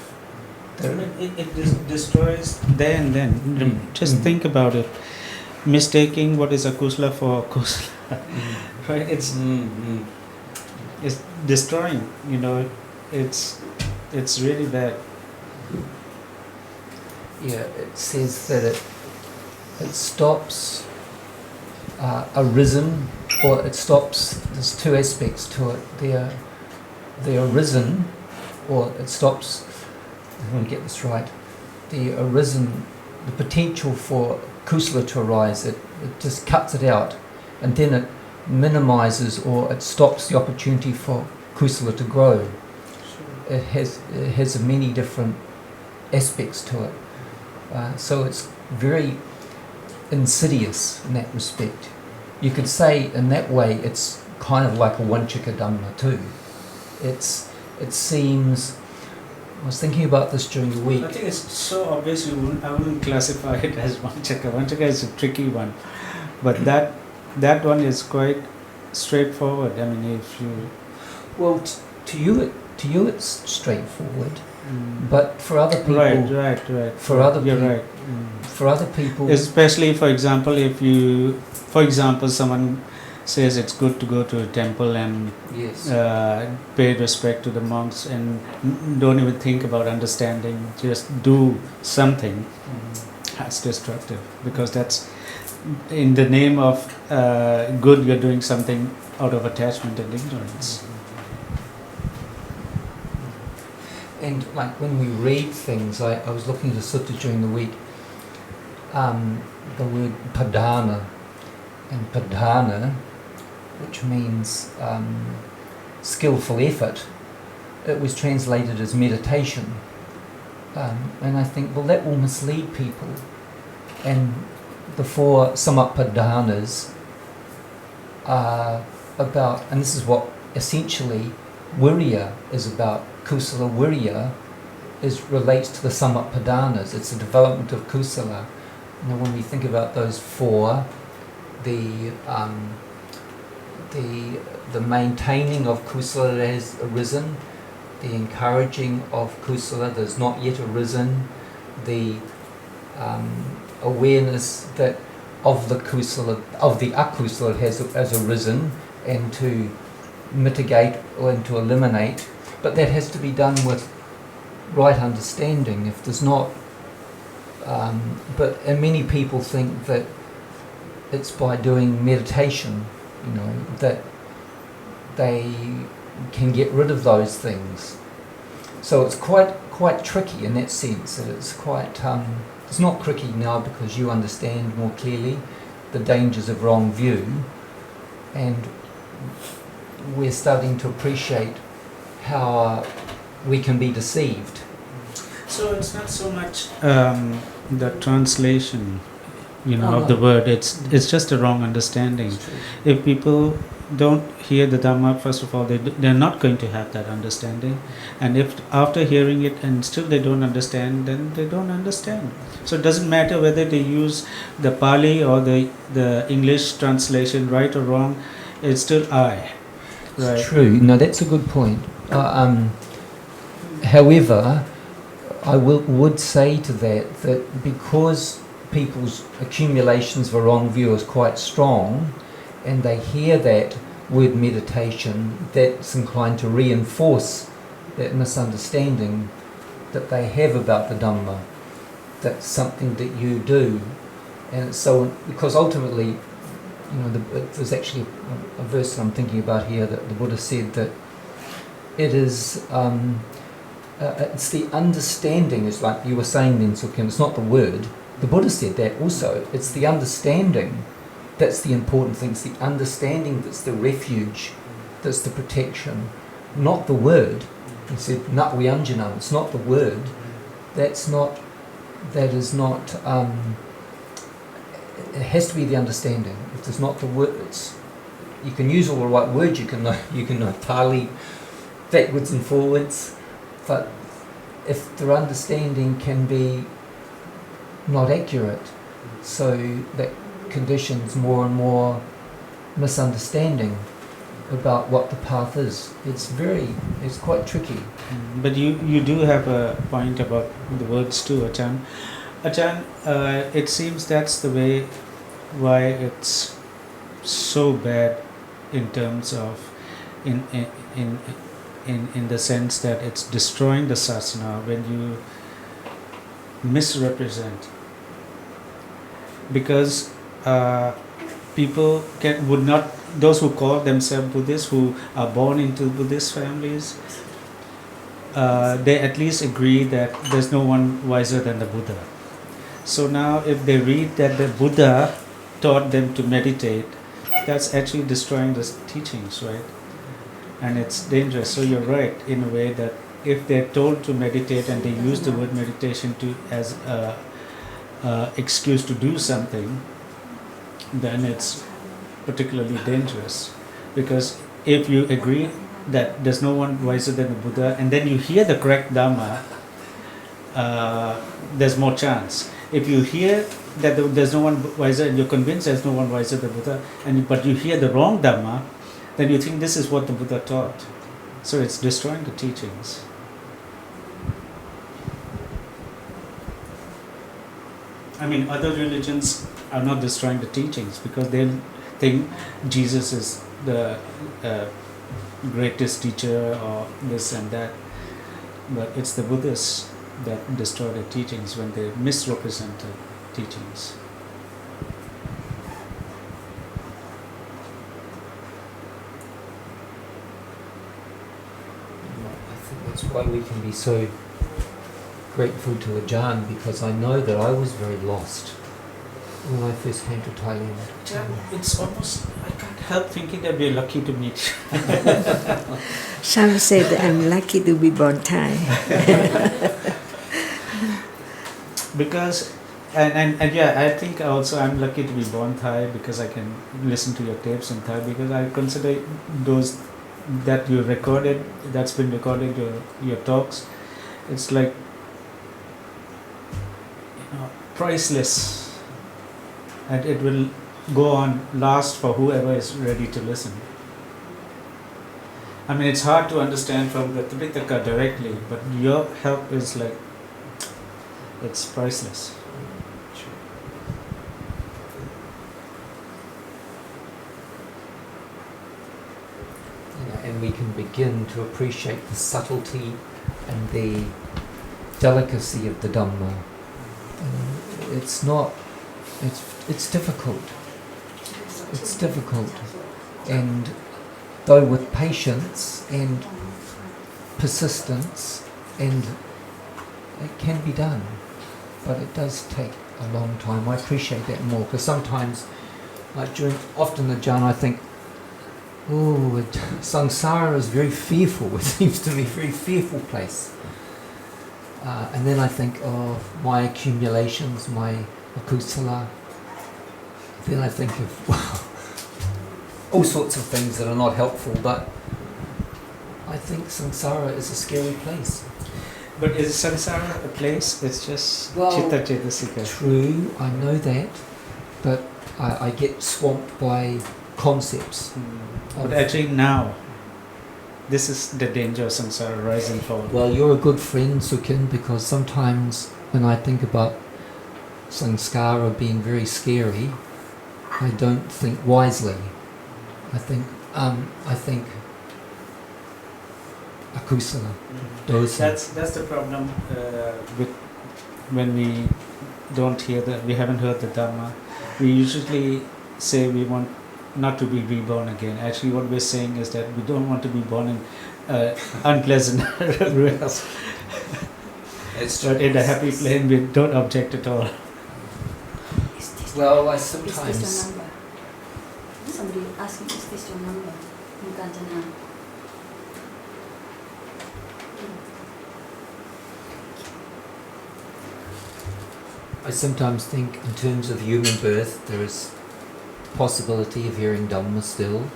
It destroys there and then. Just think about it. Mistaking what is akusala for akusala, right? It's destroying. It's really bad.
Yeah, it says that it stops arisen, or it stops. There's two aspects to it. The arisen, or it stops. I want to get this right. The arisen, the potential for kusala to arise, it just cuts it out, and then it minimizes, or it stops the opportunity for kusala to grow. It has many different aspects to it, so it's very insidious in that respect. You could say in that way it's kind of like a Vanchikadhamma too. It seems. I was thinking about this during the week.
I think it's so obvious. I wouldn't classify it as Vanchaka. Vanchaka is a tricky one, but that one is quite straightforward. I mean, if you
to you it's straightforward, but for other people,
right.
For other
you're
people,
right.
For other people,
Especially, for example, someone says it's good to go to a temple and
yes,
pay respect to the monks and don't even think about understanding, just do something. That's destructive, because that's in the name of good, you're doing something out of attachment and ignorance.
And like when we read things, I was looking at the sutta during the week. The word padhana, and padhana, which means skillful effort, it was translated as meditation. And I think, well, that will mislead people. And the four samappadhanas are about, and this is what essentially virya is about. Kusala virya relates to the samappadhanas. It's the development of kusala. Now, when we think about those four, the maintaining of kusala that has arisen, the encouraging of kusala that has not yet arisen, the awareness that of the kusala, of the akusala has arisen, and to mitigate or and to eliminate. But that has to be done with right understanding. If there's not, and many people think that it's by doing meditation you know, that they can get rid of those things. So it's quite tricky in that sense. That it's quite it's not tricky now because you understand more clearly the dangers of wrong view, and we're starting to appreciate how we can be deceived.
So it's not so much the translation,
Oh,
of the
no.
word. It's just a wrong understanding. If people don't hear the Dhamma, first of all, they're not going to have that understanding. And if after hearing it and still they don't understand, then they don't understand. So it doesn't matter whether they use the Pali or the English translation, right or wrong. It's still I. Right.
True. No, that's a good point. However, I would say to that because people's accumulations of a wrong view is quite strong, and they hear that word meditation, that's inclined to reinforce that misunderstanding that they have about the Dhamma. That's something that you do, and so because ultimately, there's actually a verse that I'm thinking about here that the Buddha said that it is. It's the understanding, is like you were saying then, Sujin, it's not the word. The Buddha said that also. It's the understanding that's the important thing. It's the understanding that's the refuge, that's the protection, not the word. He said, Nat Vyanjanam, it's not the word. That is not, it has to be the understanding. If there's not the words, you can use all the right words, you can know Pali backwards and forwards, but if the understanding can be not accurate, so that conditions more and more misunderstanding about what the path is. It's quite tricky.
But you do have a point about the words too, Ajarn. Ajarn, it seems that's the way why it's so bad in terms of in the sense that it's destroying the sasana when you misrepresent, because people would not, those who call themselves Buddhists, who are born into Buddhist families, they at least agree that there's no one wiser than the Buddha. So now if they read that the Buddha taught them to meditate, that's actually destroying the teachings, right? And it's dangerous. So you're right in a way that if they're told to meditate and they use the word meditation as a excuse to do something, then it's particularly dangerous. Because if you agree that there's no one wiser than the Buddha, and then you hear the correct Dhamma, there's more chance. If you hear that there's no one wiser and you're convinced there's no one wiser than the Buddha, but you hear the wrong Dhamma, then you think this is what the Buddha taught. So it's destroying the teachings. I mean, other religions are not destroying the teachings because they think Jesus is the greatest teacher or this and that. But it's the Buddhists that destroy the teachings when they misrepresent the teachings.
I think that's why we can be so grateful to Ajarn, because I know that I was very lost when I first came to Thailand.
It's almost, I can't help thinking that we're lucky to meet.
Some say that I'm lucky to be born Thai.
Because, and yeah, I think also I'm lucky to be born Thai because I can listen to your tapes in Thai, because I consider those that you recorded, that's been recorded, your talks, it's like, priceless. And it will go on, last for whoever is ready to listen. I mean, it's hard to understand from the Tripitaka directly, but your help is like, it's priceless.
And we can begin to appreciate the subtlety and the delicacy of the Dhamma. It's difficult. It's difficult. And though with patience and persistence, and it can be done, but it does take a long time. I appreciate that more, because sometimes, like often the Ajarn, I think, oh, samsara is very fearful. It seems to me a very fearful place. And then I think of my accumulations, my akusala. Then I think of all sorts of things that are not helpful, but I think samsara is a scary place.
But is samsara a place? It's just
Well,
chitta cetasika.
True, I know that, but I get swamped by concepts.
But actually now, this is the danger of samsara, rise and fall.
Well, you're a good friend, Sujin, because sometimes when I think about samskara being very scary, I don't think wisely. I think akusala, dosa.
That's the problem with when we don't hear we haven't heard the Dhamma. We usually say we want not to be reborn again. Actually, what we're saying is that we don't want to be born in unpleasant realms. But in a happy plane, we don't object at all.
Well, I
Is this
sometimes.
your number? Somebody asking, is this your number? In Kanchana.
I sometimes think in terms of human birth, there is possibility of hearing Dhamma still.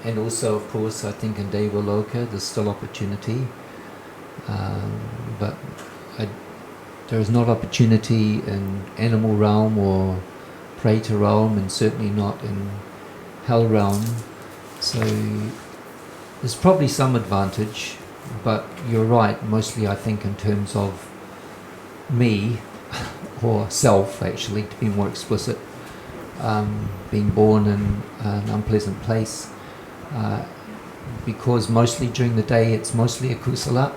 And also, of course, I think in Devaloka there's still opportunity. But there is not opportunity in animal realm or Preta realm, and certainly not in hell realm. So there's probably some advantage, but you're right, mostly I think in terms of me, or self actually, to be more explicit, being born in an unpleasant place, because mostly during the day it's mostly a kusala.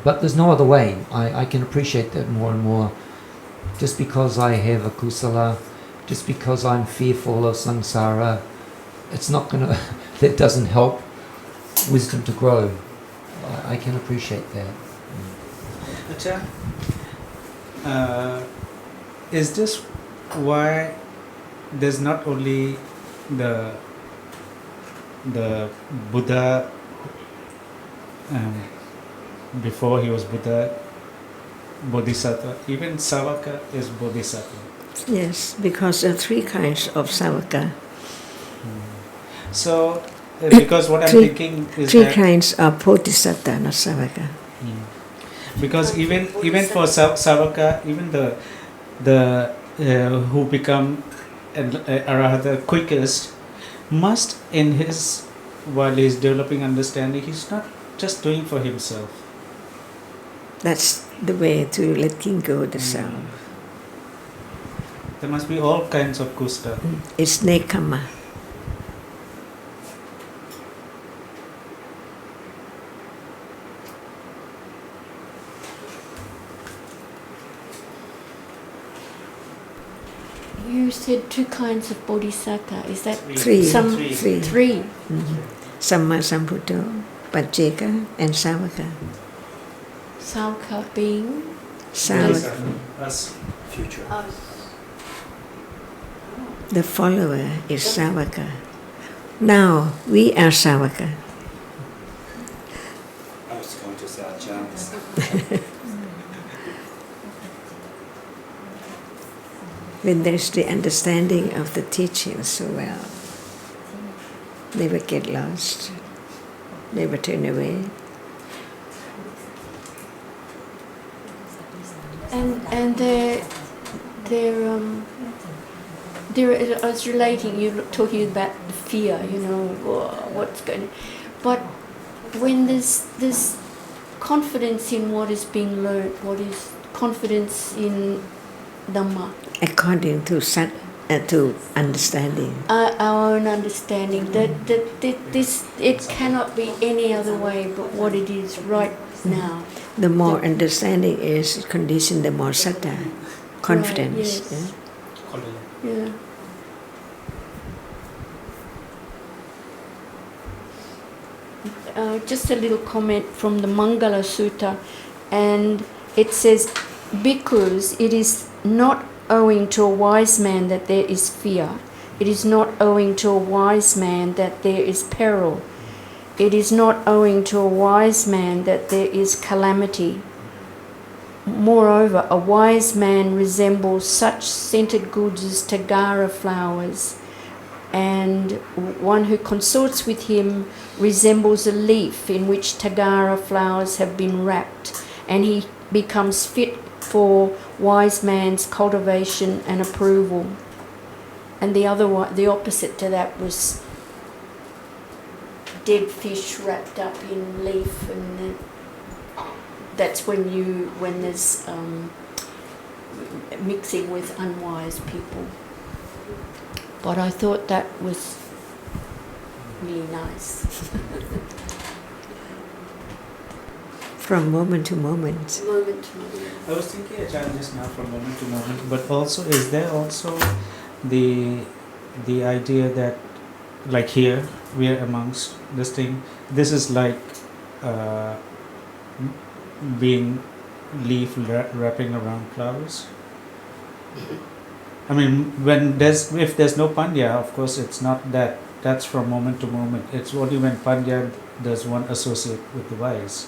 But there's no other way. I can appreciate that more and more. Just because I have a kusala, just because I'm fearful of samsara, it's not gonna, that doesn't help wisdom to grow. I can appreciate that.
Acha, is this why there's not only the Buddha before he was Buddha, Bodhisattva, even Savaka is Bodhisattva?
Yes, because there are three kinds of savaka.
So, because what I'm thinking is
Three
that
kinds of bodhisattva, not savaka.
because even for Savaka, even the who become arahata quickest must, in his, while he's developing understanding, he's not just doing for himself.
That's the way to letting go the self.
There must be all kinds of kusta.
It's nekama.
You said two kinds of bodhisattva. Is that
Three.
some
Three.
three?
Samma Sambuddho, Pacceka, and Savaka.
Sauka being
Savaka,
Us.
Future.
the follower, is Savaka. Now we are Savaka.
I was going to say Ajarn.
When there is the understanding of the teaching so well, never get lost, never turn away.
And I was relating, you were talking about the fear, what's going. But when there's confidence in what is being learned, what is confidence in Dhamma,
According to to understanding.
our own understanding that this, it cannot be any other way but what it is right now.
The more understanding is conditioned, the more sattva, confidence.
Right, yes. Yeah. just a little comment from the Mangala Sutta, and it says, because it is not owing to a wise man that there is fear, it is not owing to a wise man that there is peril, it is not owing to a wise man that there is calamity. Moreover, a wise man resembles such scented goods as Tagara flowers, and one who consorts with him resembles a leaf in which Tagara flowers have been wrapped, and he becomes fit for wise man's cultivation and approval. And the other one, the opposite to that, was dead fish wrapped up in leaf, and that's when there's mixing with unwise people. But I thought that was really nice.
From moment to moment.
Moment to moment.
I was thinking a child just now from moment to moment, but also is there also the idea that, like here we are amongst this thing, this is like being leaf wrapping around flowers. I mean, if there's no panya, of course it's not that. That's from moment to moment. It's only when panya does one associate with the wise.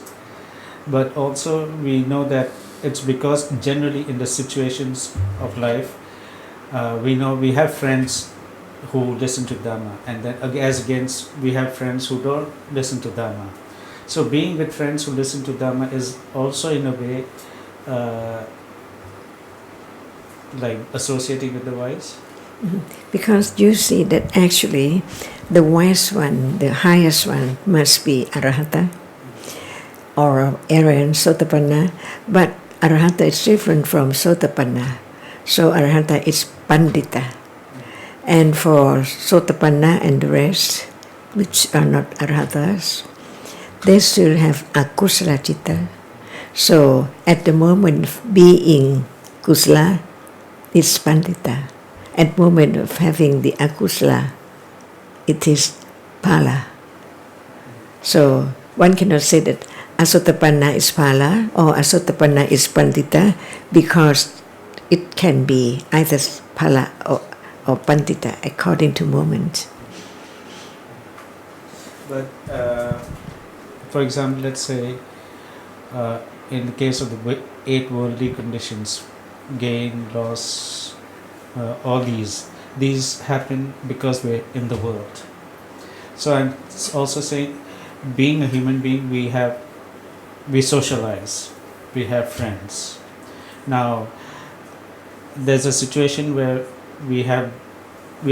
But also we know that it's because generally in the situations of life, we know we have friends who listen to Dhamma, and then as against we have friends who don't listen to Dhamma. So being with friends who listen to Dhamma is also in a way like associating with the wise.
Because you see that actually the wise one, the highest one, must be Arahata or Ajarn Sotapanna, but Arahata is different from Sotapanna. So Arahata is Pandita. And for Sotapanna and the rest, which are not Arahatas, they still have akusala citta. So at the moment of being kusala, it's Pandita. At the moment of having the akusala, it is pala. So one cannot say that Asotapanna is pala or Asotapanna is Pandita, because it can be either pala or Pandita according to moment.
But for example, let's say in the case of the 8 worldly conditions, gain, loss, all these happen because we're in the world. So I'm also saying, being a human being, we socialize, we have friends. Now there's a situation where we are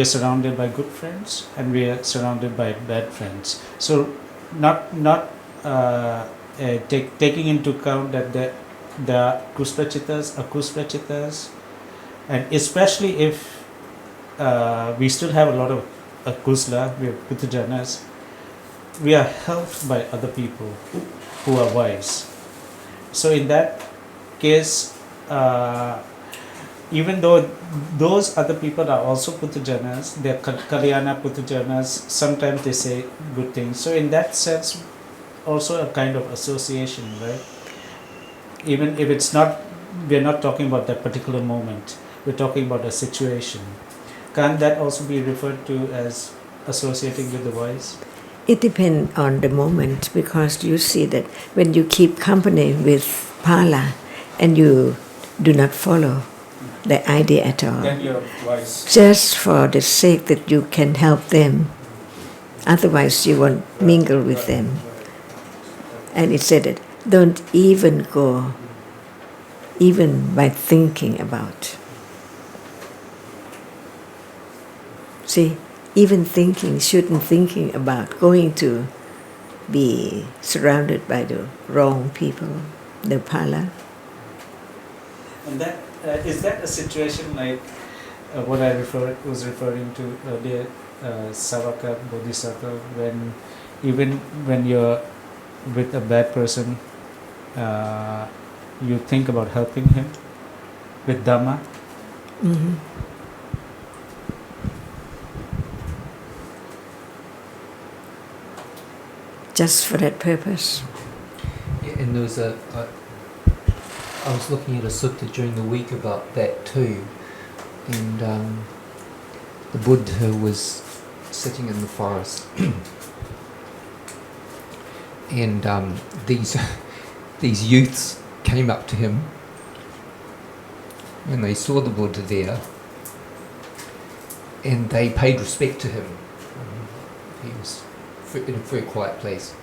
surrounded by good friends and we are surrounded by bad friends. So not taking into account that there are kusprachitas, akusprachitas, and especially if we still have a lot of akusla, we have putujanas, we are helped by other people who are wise. So in that case, even though those other people are also putujanas, they are kalyana putujanas, sometimes they say good things. So in that sense, also a kind of association, right? Even if it's not, we're not talking about that particular moment, we're talking about a situation. Can't that also be referred to as associating with the wise?
It depends on the moment, because you see that when you keep company with pala and you do not follow the idea at all,
Then you're wise.
just for the sake that you can help them, otherwise you won't mingle with them. And it said that don't even go, even by thinking about. See, even thinking about going to be surrounded by the wrong people, the pala.
And that is that a situation like what I was referring to earlier, Savaka Bodhisattva, when you're with a bad person, you think about helping him with Dhamma.
Mm-hmm. just for that purpose.
Yeah, and there was I was looking at a sutta during the week about that too, and the Buddha was sitting in the forest, and these youths came up to him when they saw the Buddha there, and they paid respect to him. He was in a very quiet place.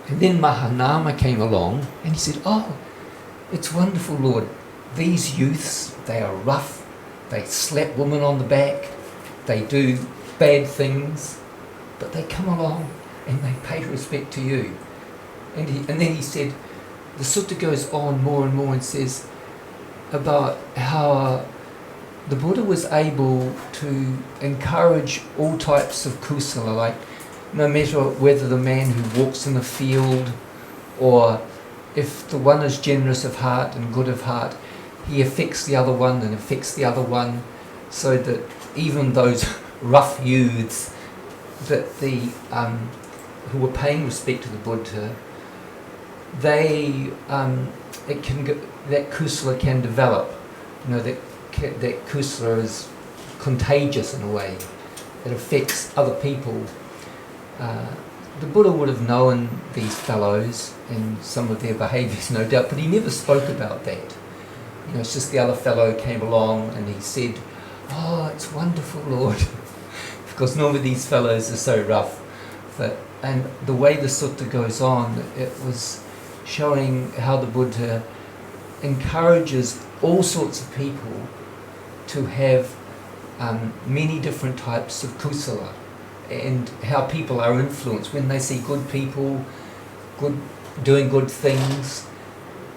And then Mahanama came along and he said, "Oh, it's wonderful, Lord. These youths, they are rough, they slap women on the back, they do bad things, but they come along and they pay respect to you." And then he said, the sutta goes on more and more and says about how the Buddha was able to encourage all types of kusala, like no matter whether the man who walks in the field or if the one is generous of heart and good of heart, he affects the other one and affects the other one, so that even those rough youths that who were paying respect to the Buddha, they that kusala can develop. You know, that kusala is contagious in a way. It affects other people. The Buddha would have known these fellows and some of their behaviours, no doubt, but he never spoke about that. You know, it's just the other fellow came along and he said, "Oh, it's wonderful, Lord," because normally these fellows are so rough. And the way the sutta goes on, it was showing how the Buddha encourages all sorts of people to have many different types of kusala, and how people are influenced when they see good people doing good things.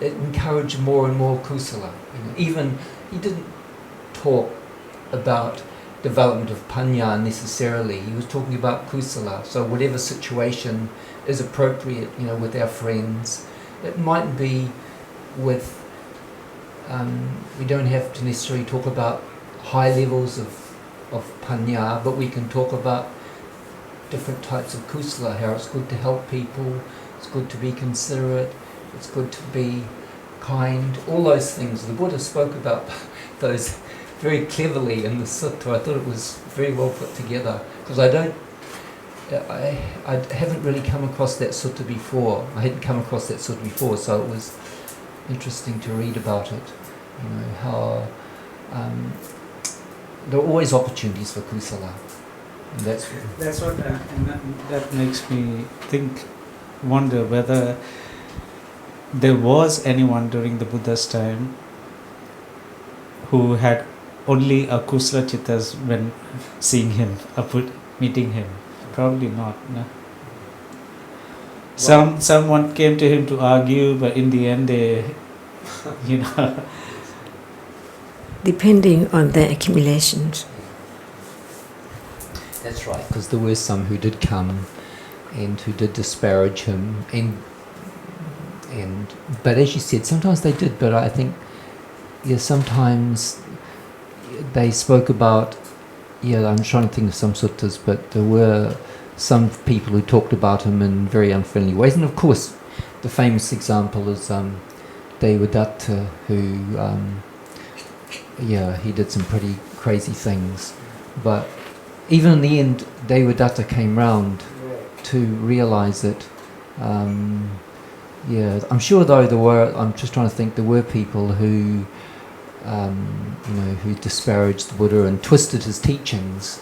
It encouraged more and more kusala. You know, even he didn't talk about development of panya necessarily. He was talking about kusala. So whatever situation is appropriate, you know, with our friends, it might be with. We don't have to necessarily talk about high levels of panya, but we can talk about different types of kusala, how it's good to help people, it's good to be considerate, it's good to be kind, all those things. The Buddha spoke about those very cleverly in the sutta. I thought it was very well put together, because I haven't really come across that sutta before. I hadn't come across that sutta before, so it was interesting to read about it. You know, how there are always opportunities for kusala. And that's
what and that makes me wonder whether there was anyone during the Buddha's time who had only a kusala chittas when seeing him, meeting him. Probably not, no? Someone came to him to argue, but in the end they, you know.
Depending on their accumulations.
That's right, because there were some who did come and who did disparage him, but as you said, sometimes they did. But I think, sometimes they spoke about. I'm trying to think of some suttas, but there were some people who talked about him in very unfriendly ways, and of course, the famous example is Devadatta, who. He did some pretty crazy things, but even in the end, Devadatta came round to realise that. I'm sure though there were. I'm just trying to think. There were people who, who disparaged the Buddha and twisted his teachings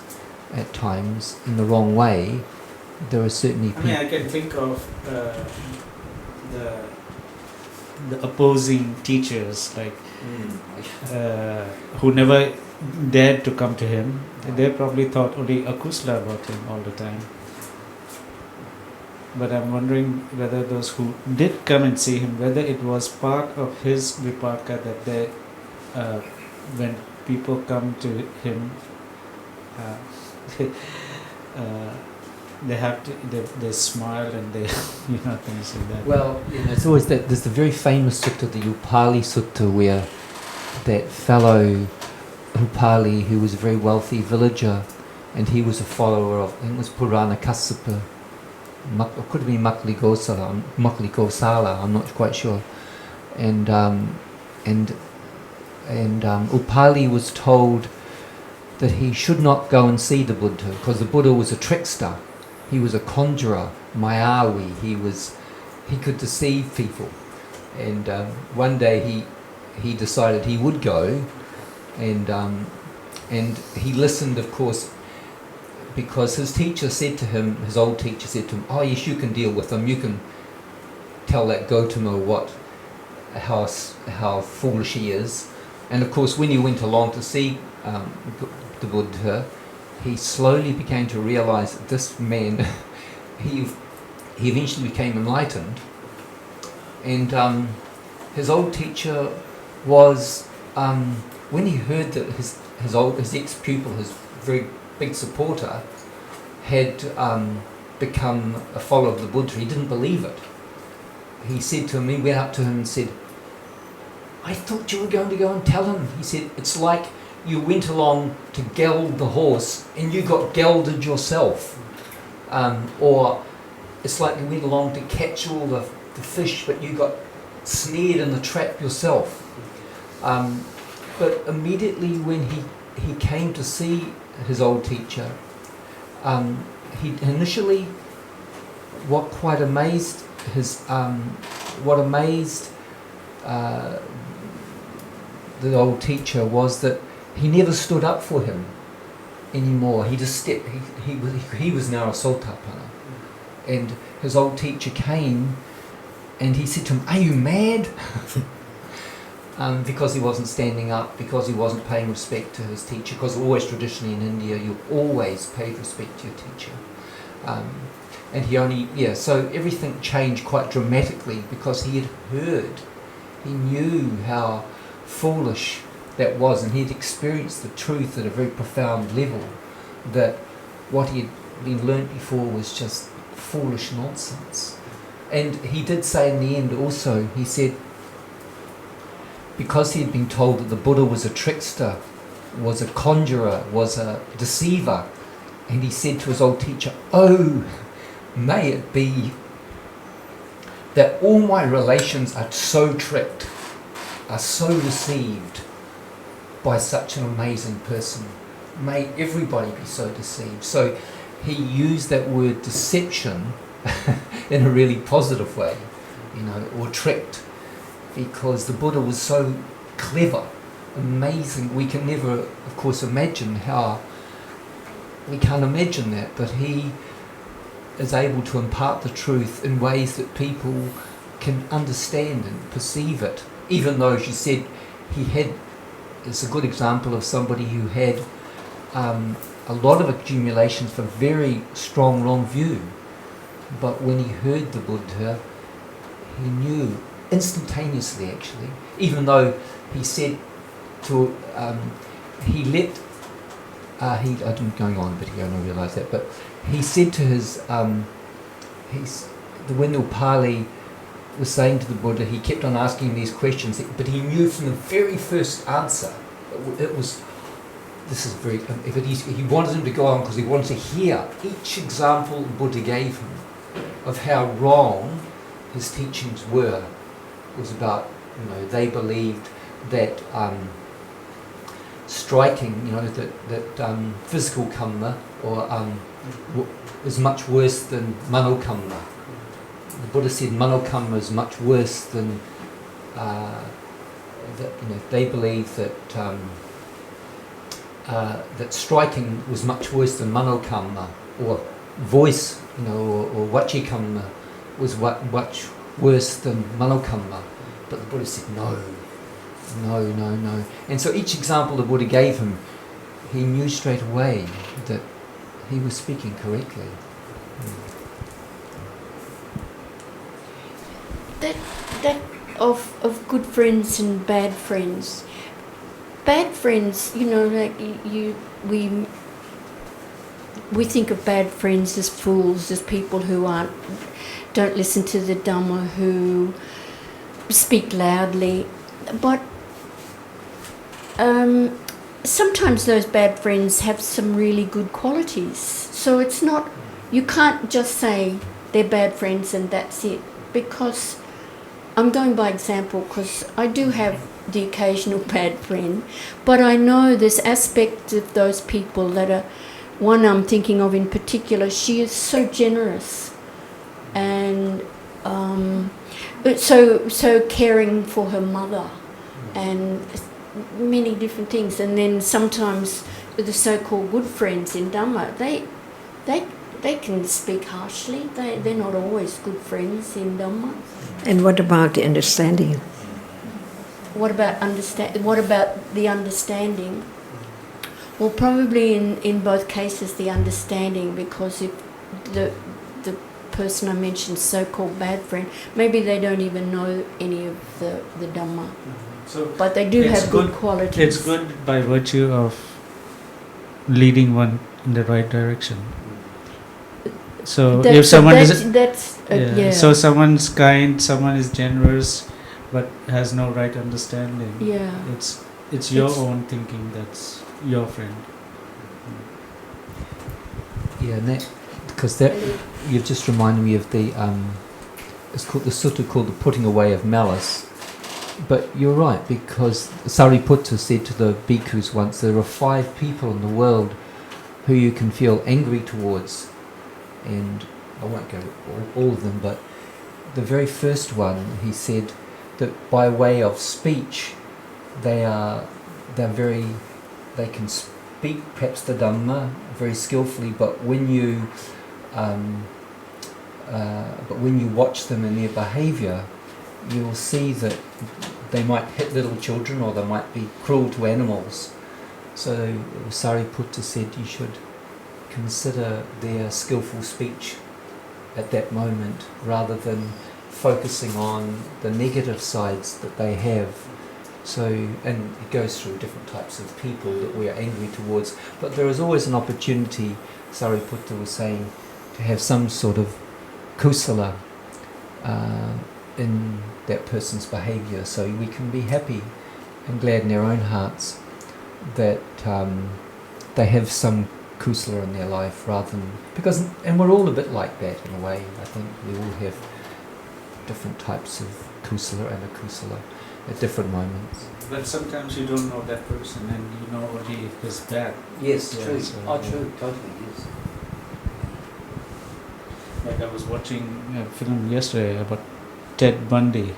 at times in the wrong way. There are certainly people.
I can think of the opposing teachers, like. Who never dared to come to him. They probably thought only akusala about him all the time. But I'm wondering whether those who did come and see him, whether it was part of his vipaka that they, when people come to him, they have to, they smile and they, things like that.
Well, it's always that. There's the very famous sutta, the Upali Sutta, where that fellow Upali, who was a very wealthy villager, and he was a follower of, I think it was Purana Kassapa, could have been Makli Gosala, I'm not quite sure. And Upali was told that he should not go and see the Buddha because the Buddha was a trickster. He was a conjurer, Mayavi. He could deceive people. And one day he decided he would go, and he listened, of course, because his teacher said to him, his old teacher said to him, "Oh yes, you can deal with him. You can tell that Gautama how foolish he is." And of course, when he went along to see the Buddha, he slowly began to realize that this man, he eventually became enlightened. And his old teacher was, when he heard that his ex-pupil, his very big supporter, had become a follower of the Buddha, he didn't believe it. He said to him, he went up to him and said, "I thought you were going to go and tell him." He said, "It's like you went along to geld the horse and you got gelded yourself. Or it's like you went along to catch all the fish but you got snared in the trap yourself." But immediately when he came to see his old teacher, he initially, what amazed the old teacher was that he never stood up for him anymore. He just stepped. He was now a Sotapanna, and his old teacher came, and he said to him, "Are you mad?" Because he wasn't standing up, because he wasn't paying respect to his teacher. Because always traditionally in India, you always paid respect to your teacher. And he only, so everything changed quite dramatically because he had heard, he knew how foolish that was, and he had experienced the truth at a very profound level, that what he had been learnt before was just foolish nonsense. And he did say in the end also, he said, because he had been told that the Buddha was a trickster, was a conjurer, was a deceiver, and he said to his old teacher, "Oh, may it be that all my relations are so tricked, are so deceived by such an amazing person. May everybody be so deceived." So he used that word deception in a really positive way, or tricked, because the Buddha was so clever, amazing. We can never, of course, imagine we can't imagine that, but he is able to impart the truth in ways that people can understand and perceive it. Even though, as you said, it's a good example of somebody who had a lot of accumulations for very strong wrong view. But when he heard the Buddha, he knew instantaneously, actually, even though he said to, I'm going on a bit here, I don't realise that, but he said to when Upali was saying to the Buddha, he kept on asking these questions, but he knew from the very first answer, he wanted him to go on because he wanted to hear each example the Buddha gave him of how wrong his teachings were. It was about, they believed that striking, that physical kamma is much worse than mano kamma. The Buddha said mano kamma is much worse than they believed that that striking was much worse than mano kamma, or voice, or vachi kamma was much worse than mano kamma. But the Buddha said no. And so each example the Buddha gave him, he knew straight away that he was speaking correctly.
That of good friends and bad friends. Bad friends, like we think of bad friends as fools, as people who don't listen to the Dhamma, who speak loudly, but sometimes those bad friends have some really good qualities. So it's not, you can't just say they're bad friends and that's it. Because I'm going by example because I do have the occasional bad friend, but I know there's aspects of those people that are, one I'm thinking of in particular, she is so generous and so caring for her mother and many different things. And then sometimes the so-called good friends in Dhamma, they can speak harshly. They're not always good friends in Dhamma.
And what about the understanding?
What about the understanding? Well, probably in both cases the understanding, because if the person I mentioned, so-called bad friend, maybe they don't even know any of the Dhamma.
So
But they do
it's
have good qualities.
it's good by virtue of leading one in the right direction. So if someone so someone's kind, someone is generous, but has no right understanding.
Yeah.
It's your own thinking that's your friend.
Yeah, and that, because that, you've just reminded me of the, it's called the sutta called the putting away of malice. But you're right, because Sariputta said to the bhikkhus once, there are 5 people in the world who you can feel angry towards. And I won't go all of them, but the very first one, he said that by way of speech, they can speak perhaps the Dhamma very skillfully, but when you watch them in their behaviour, you will see that they might hit little children or they might be cruel to animals. So Sariputta said you should consider their skillful speech at that moment rather than focusing on the negative sides that they have. So, and it goes through different types of people that we are angry towards, but there is always an opportunity, Sariputta was saying, to have some sort of kusala in that person's behaviour, so we can be happy and glad in our own hearts that they have some kusala in their life, rather than, because, and we're all a bit like that in a way. I think we all have different types of kusala and akusala at different moments.
But sometimes you don't know that person and you know only his bad.
Yes,
Yeah,
true.
so,
True, totally, yes.
Like I was watching a film yesterday about Ted Bundy.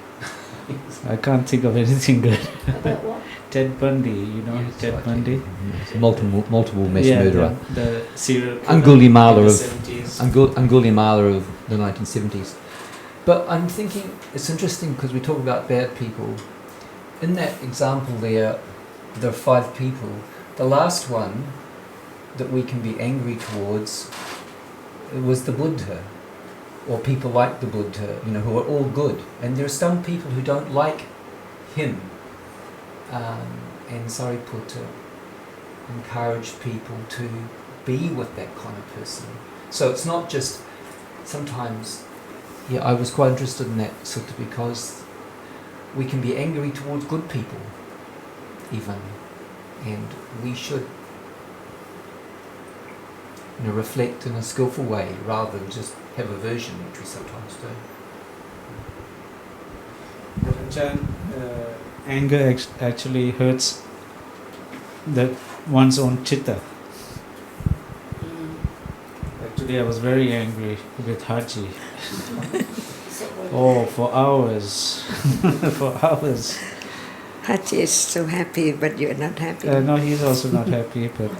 I can't think of anything good.
About what?
Ted Bundy, you know,
Yes,
Ted
right,
Bundy.
Yes. Multiple mass murderer.
The serial killer
Angulimala
in the
of
70s.
Angulimala of the 1970s. But I'm thinking it's interesting because we talk about bad people. In that example there are 5 people. The last one that we can be angry towards was the Buddha, or people like the Buddha, you know, who are all good. And there are some people who don't like him. And Sariputta encouraged people to be with that kind of person. So it's not just sometimes. Yeah, I was quite interested in that sutta because we can be angry towards good people, even, and we should, you know, reflect in a skillful way rather than just have aversion, which we sometimes do.
But Ajarn, anger actually hurts one's own chitta. Like today I was very angry with Haji. Oh, for hours. For hours.
Haji is so happy, but you're not happy.
No, he's also not happy, but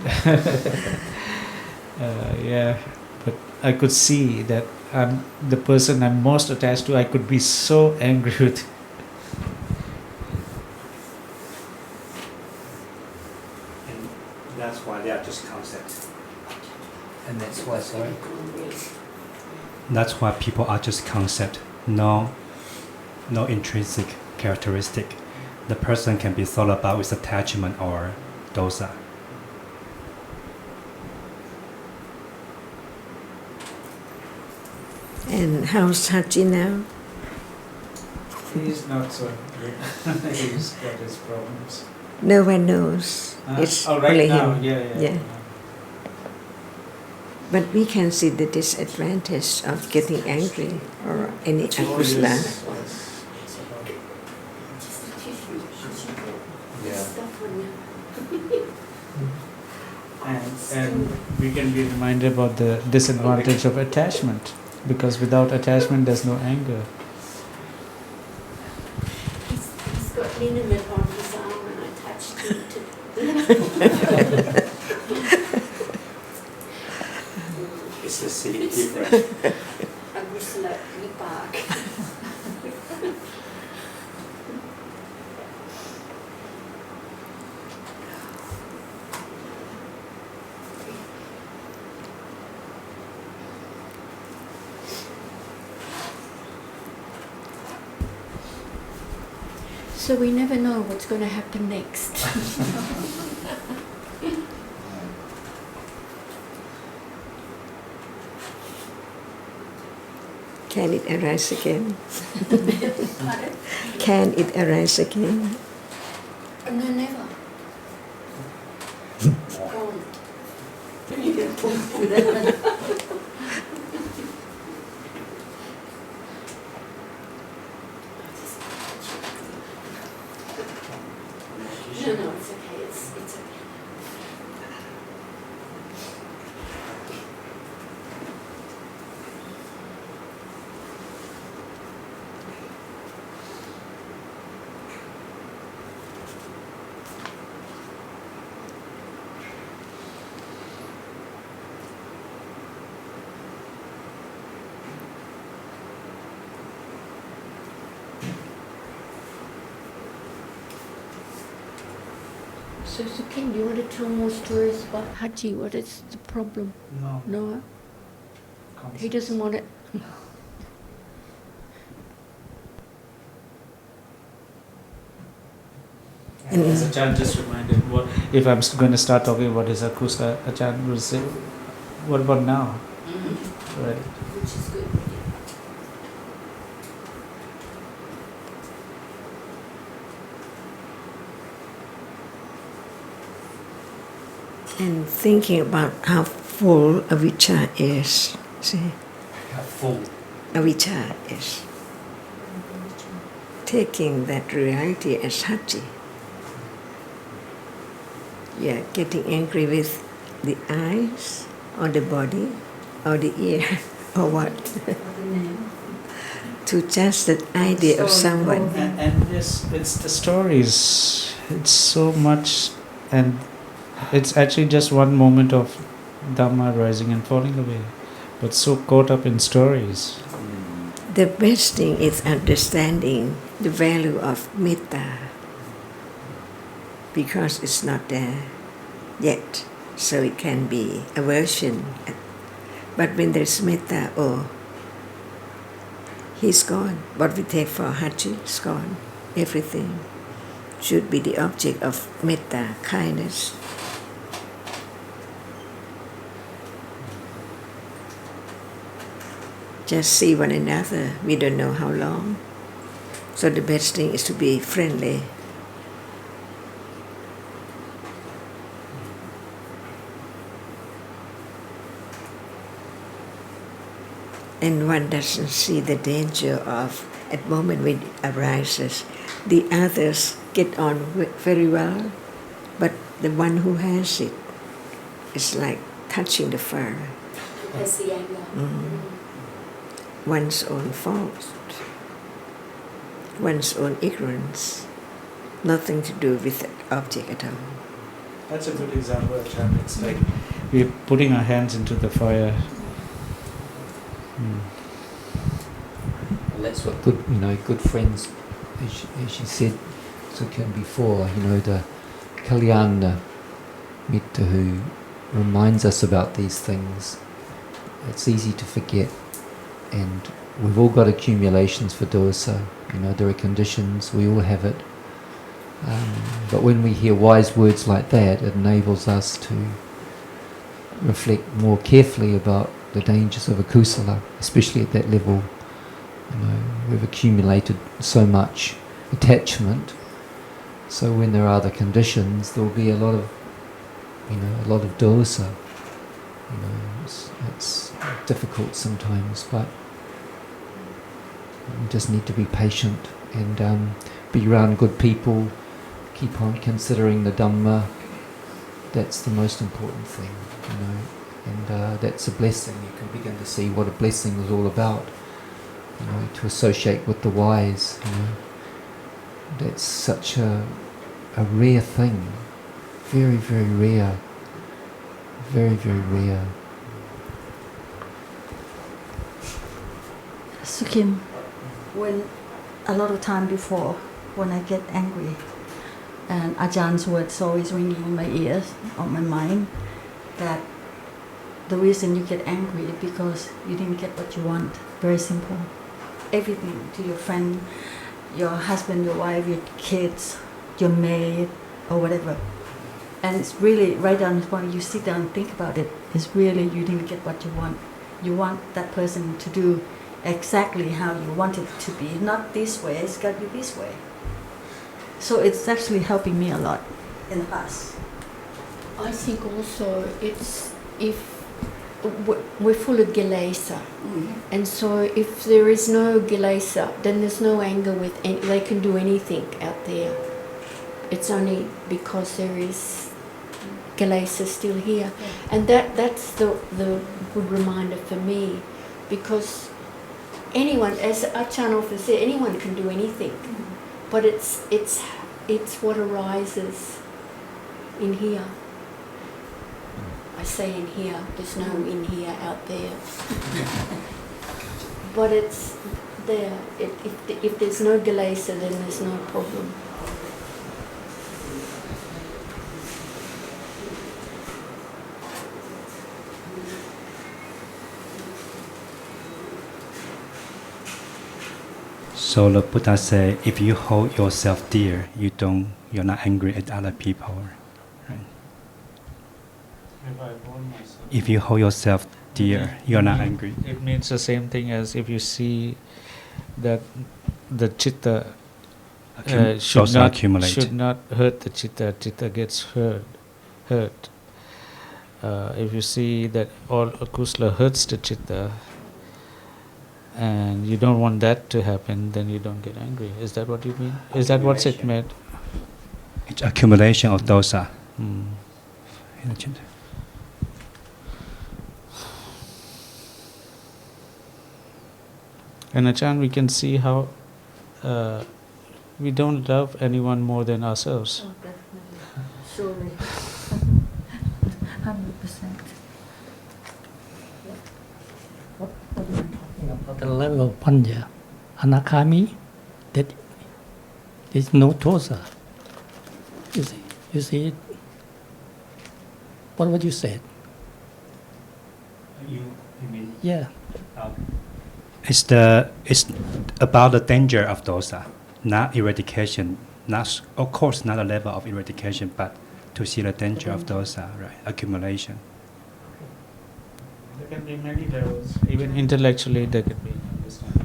yeah. But I could see that I'm the person I'm most attached to. I could be so angry with.
And that's why they are just concepts.
And that's why, sorry?
That's why people are just concept, no intrinsic characteristic. The person can be thought about with attachment or dosa.
And how's Haji now?
He's not so good. He's got his problems.
No one knows. It's
right
only
now,
him.
yeah.
Yeah. But we can see the disadvantage of getting angry or any akusala.
Just a tissue. Stuff on you.
And we can be reminded about the disadvantage of attachment, because without attachment there's no anger.
He's got liniment on his arm and I touched him to.
It's the city different.
Agusla Park.
So we never know what's going to happen next.
Can it arise again?
Pardon?
Can it arise again?
No, never. Gone. You can pull through that. No, it's okay. It's okay.
So Sujin, do you want to tell more stories about Haji? What is the problem?
No.
No? He doesn't want it.
As Ajarn just reminded, what if I'm going to start talking about his akusa, Ajarn will say, what about now? Right.
Which is good.
And thinking about how full avijja is. See,
How full.
avijja is. Taking that reality as haji. Yeah, getting angry with the eyes or the body or the ear or what. To just that idea of someone.
And yes, it's the stories. It's so much, and it's actually just one moment of Dhamma rising and falling away, but so caught up in stories.
The best thing is understanding the value of metta, because it's not there yet, so it can be aversion. But when there's metta, oh, he's gone. What we take for Haji is gone. Everything should be the object of metta, kindness. Just see one another, we don't know how long. So the best thing is to be friendly. And one doesn't see the danger of, at the moment when it arises, the others get on very well, but the one who has it is like touching the fire.
That's the anger.
One's own fault, one's own ignorance, nothing to do with the object at all.
That's a good example, Ajarn. It's like we're putting our hands into the fire.
Well, that's what good friends, as you said, Sujin, before, the Kalyana Mitta who reminds us about these things. It's easy to forget, and we've all got accumulations for dosa. There are conditions, we all have it. But when we hear wise words like that, it enables us to reflect more carefully about the dangers of akusala, especially at that level. We've accumulated so much attachment, so when there are other conditions, there will be a lot of dosa. You know, it's difficult sometimes, but you just need to be patient and be around good people. Keep on considering the Dhamma. That's the most important thing, you know. And that's a blessing. You can begin to see what a blessing is all about. You know, to associate with the wise. You know, that's such a rare thing. Very, very rare. Very, very rare.
Sujin, when a lot of time before, when I get angry, and Ajarn's words always ringing in my ears, on my mind, that the reason you get angry is because you didn't get what you want. Very simple. Everything to your friend, your husband, your wife, your kids, your maid, or whatever. And it's really right down the point, you sit down and think about it, it's really you didn't get what you want. You want that person to do exactly how you want it to be, not this way, it's got to be this way. So it's actually helping me a lot in the past.
I think also it's if we're full of kilesa, and so if there is no kilesa, then there's no anger with any, they can do anything out there. It's only because there is kilesa still here, and that's the good reminder for me, because anyone, as Ajarn often said, anyone can do anything, but it's what arises in here. I say in here, there's no in here out there. But it's there. If there's no kilesa, then there's no problem.
So the Buddha say, if you hold yourself dear, you're not angry at other people. Right?
If I hold myself,
If you hold yourself dear, you're not angry.
it means the same thing as if you see that the chitta
Those accumulate.
should not hurt the chitta. Chitta gets hurt. If you see that all akusala hurts the chitta, and you don't want that to happen, then you don't get angry. Is that what you mean? Is that what's it meant?
It's accumulation of dosa.
Mm.
In the chitta.
And Ajarn, we can see how we don't love anyone more than ourselves.
Oh, definitely. Surely. 100%.
What are you talking about? The level of panya, anakami, that there's no dosa. You see it? What you said?
You mean?
Yeah.
It's about the danger of dosa, not eradication. Of course, not a level of eradication, but to see the danger of dosa, right? Accumulation.
There can be many levels. Even intellectually, there can be understanding.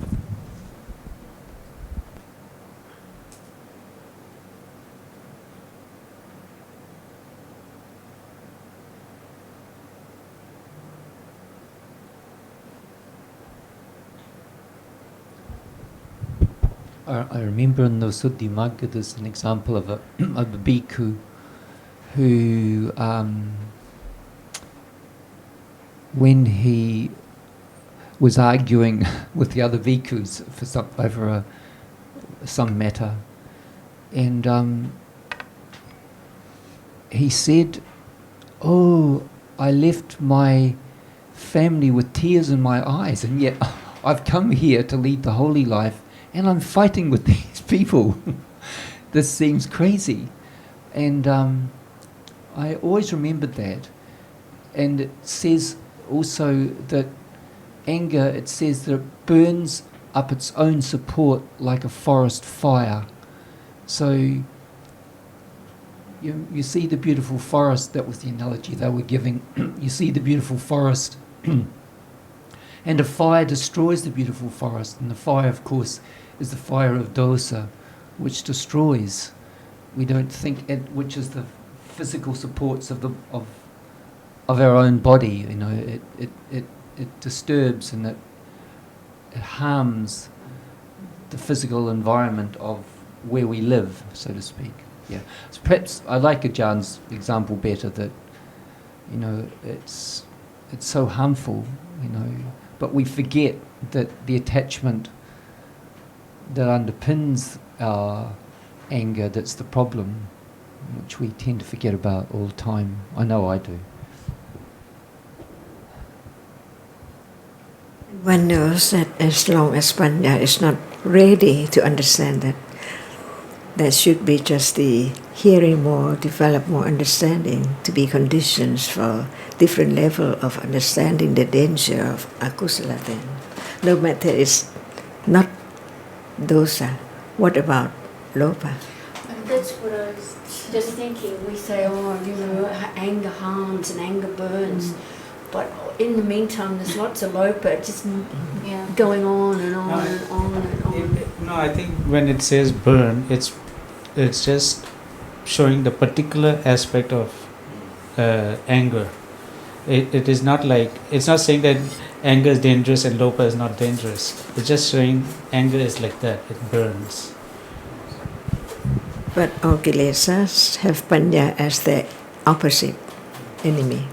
I remember in the Suddhimagga there's an example of a bhikkhu who, when he was arguing with the other bhikkhus for over some matter, and he said, "Oh, I left my family with tears in my eyes, and yet I've come here to lead the holy life, and I'm fighting with these people. This seems crazy." And I always remembered that. And it says also that anger, it says that it burns up its own support like a forest fire. So you see the beautiful forest, that was the analogy they were giving. You see the beautiful forest, and a fire destroys the beautiful forest. And the fire, of course, is the fire of dosa, which destroys. We don't think which is the physical supports of of our own body. You know, it disturbs and it harms the physical environment of where we live, so to speak. Yeah. So perhaps I like Ajarn's example better, that, you know, it's so harmful, you know, but we forget that the attachment that underpins our anger, that's the problem, which we tend to forget about all the time. I know I do.
One knows that as long as Panya is not ready to understand that, there should be just the hearing more, develop more understanding, to be conditions for different level of understanding the danger of akusala then. No matter it's not dosa, what about lopa?
And that's what I was just thinking. We say, oh, you know, anger harms and anger burns. But in the meantime, there's lots of lopa just going on and on and on and on.
No, I think when it says burn, it's just showing the particular aspect of anger. It is not like, it's not saying that anger is dangerous and lopa is not dangerous. It's just showing anger is like that, it burns.
But all kilesas have Panya as the opposite enemy.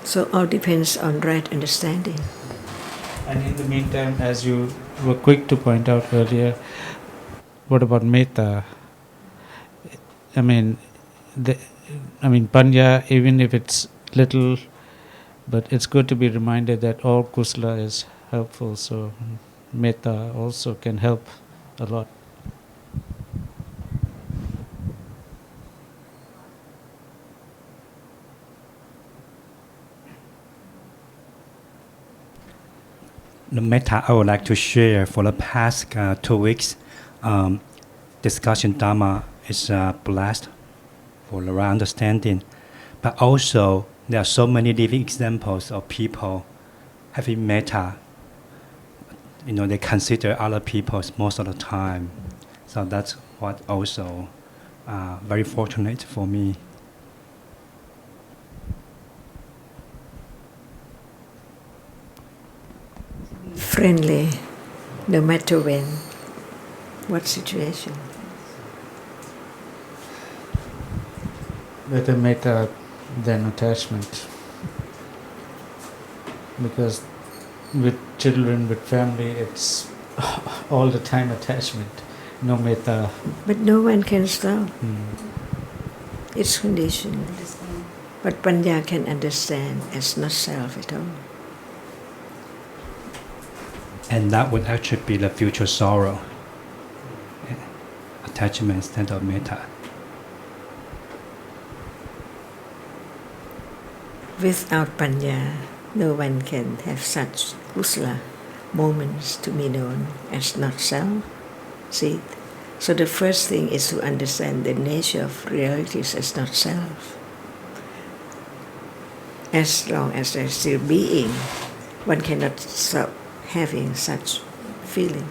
So all depends on right understanding.
And in the meantime, as you were quick to point out earlier, what about metta? I mean, panya, even if it's little, but it's good to be reminded that all kusala is helpful. So metta also can help a lot.
The metta I would like to share for the past 2 weeks. Discussion Dhamma is blessed for the right understanding, but also there are so many living examples of people having metta. You know, they consider other people most of the time. So that's what also very fortunate for me.
Friendly, no matter when, what situation.
Better metta than attachment. Because with children, with family, it's all the time attachment. No metta.
But no one can stop. It's conditioned. But Panya can understand as not self at all.
And that would actually be the future sorrow. Attachment instead of metta.
Without Panya, no one can have such kusala moments to be known as not self. See? So the first thing is to understand the nature of realities as not self. As long as there's still being, one cannot stop having such feeling.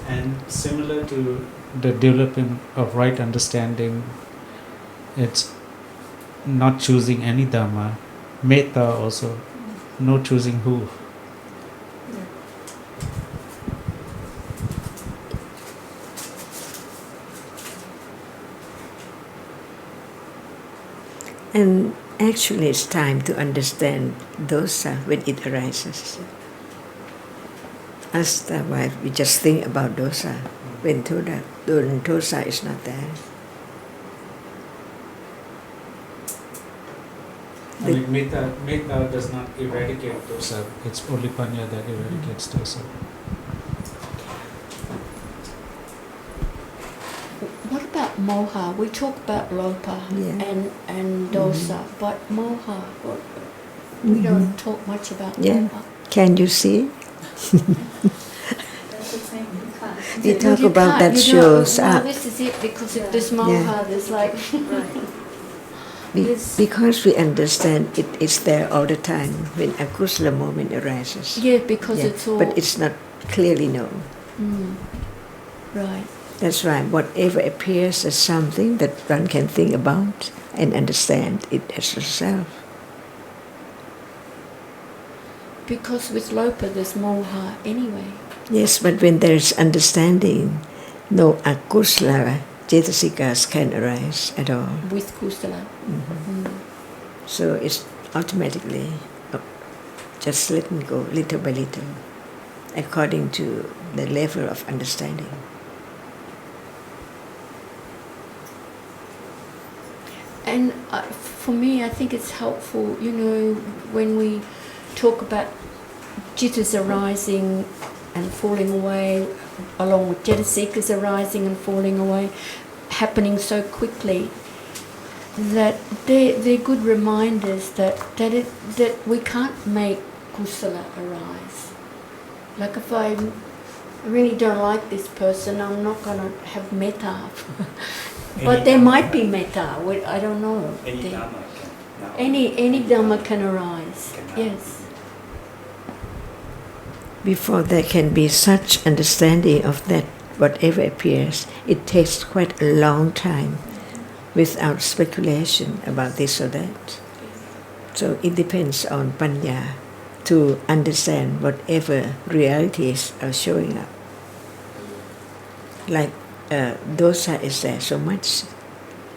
And similar to the developing of right understanding, it's not choosing any Dhamma. Metta also, no choosing who.
And actually it's time to understand dosa when it arises. As the wife, we just think about dosa when dosa is not there.
I mean, metta does not eradicate dosa. It's only panya that eradicates dosa.
What about moha? We talk about lopa and dosa, but moha, we don't talk much about moha.
Can you see?
That's the thing, you can't.
We talk about that shows
well,
up.
this is it, because if there's moha, there's like...
Because we understand it is there all the time when a kusala moment arises.
Yeah, because it's all...
But it's not clearly known.
Right.
That's right. Whatever appears as something that one can think about and understand it as yourself.
Because with Lopa there's moha anyway.
Yes, but when there's understanding, no akusala cetasikas can arise at all.
With kusala.
So it's automatically just letting go little by little, according to the level of understanding.
And for me, I think it's helpful, when we talk about jittas arising and falling away, along with jetasikas arising and falling away, happening so quickly, that they're good reminders that we can't make kusala arise. Like if I really don't like this person, I'm not going to have metta. But there might be metta. I don't know.
Any Dhamma can.
Any Dhamma can arise. Yes.
Before there can be such understanding of that, whatever appears, it takes quite a long time without speculation about this or that. So it depends on panya to understand whatever realities are showing up. Like dosa is there so much,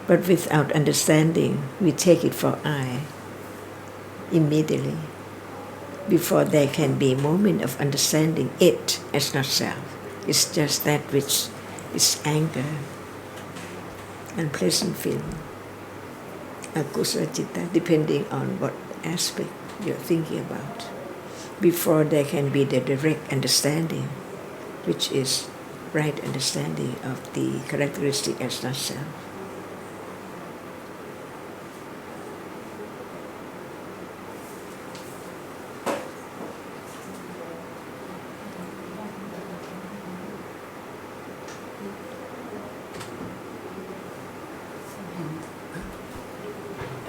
but without understanding, we take it for I immediately. Before there can be a moment of understanding it as not self. It's just that which is anger, unpleasant feeling, akusala citta, depending on what aspect you're thinking about. Before there can be the direct understanding, which is right understanding of the characteristic as not self.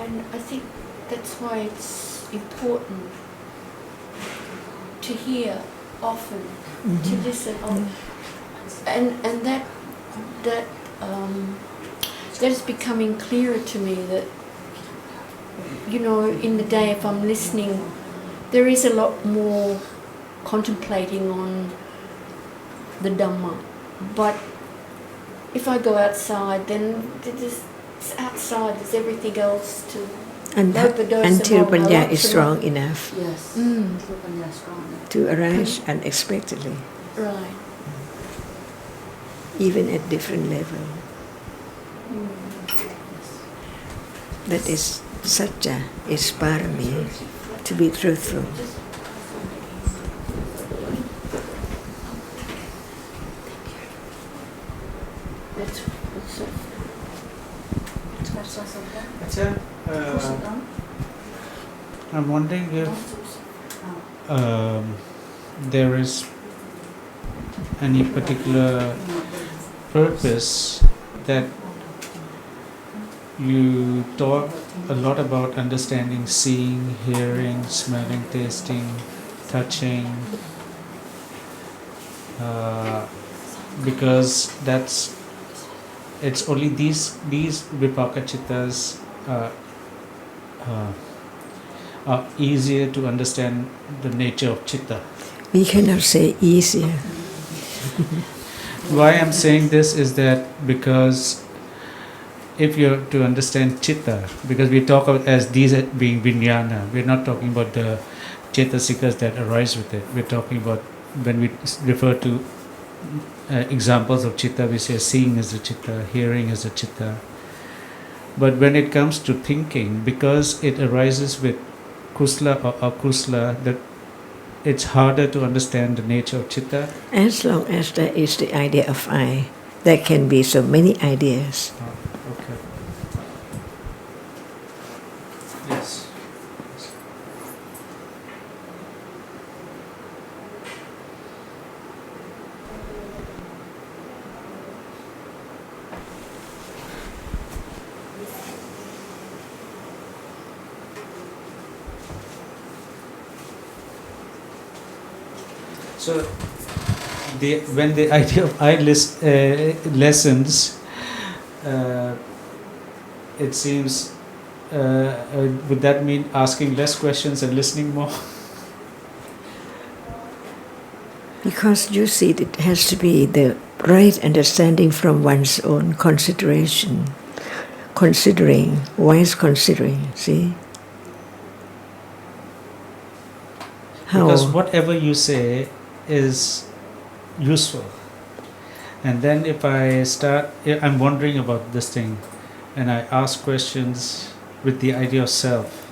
And I think that's why it's important to hear often, to listen often. And that is becoming clearer to me that, in the day if I'm listening, there is a lot more contemplating on the Dhamma. But if I go outside, then it's outside, there's everything else to...
Until panya is strong enough
Yes. Until panya is strong enough.
to arise unexpectedly,
Right.
even at different level. That is satya, is parami, to be truthful.
I'm wondering if there is any particular purpose that you talk a lot about understanding, seeing, hearing, smelling, tasting, touching, because it's only these vipaka chittas are easier to understand the nature of chitta.
We cannot say easier.
Why I'm saying this is that because if you're to understand chitta, because we talk of as these being vijnana, we're not talking about the cetasikas that arise with it. We're talking about when we refer to examples of chitta, we say seeing is a chitta, hearing is a chitta. But when it comes to thinking, because it arises with kusala or akusala, that it's harder to understand the nature of chitta.
As long as there is the idea of I, there can be so many ideas.
Okay. Yes. So when the idea of lessons, it seems, would that mean asking less questions and listening more?
Because you see, it has to be the right understanding from one's own consideration. Considering, wise considering, see?
Because whatever you say is useful. And then if I'm wondering about this thing, and I ask questions with the idea of self,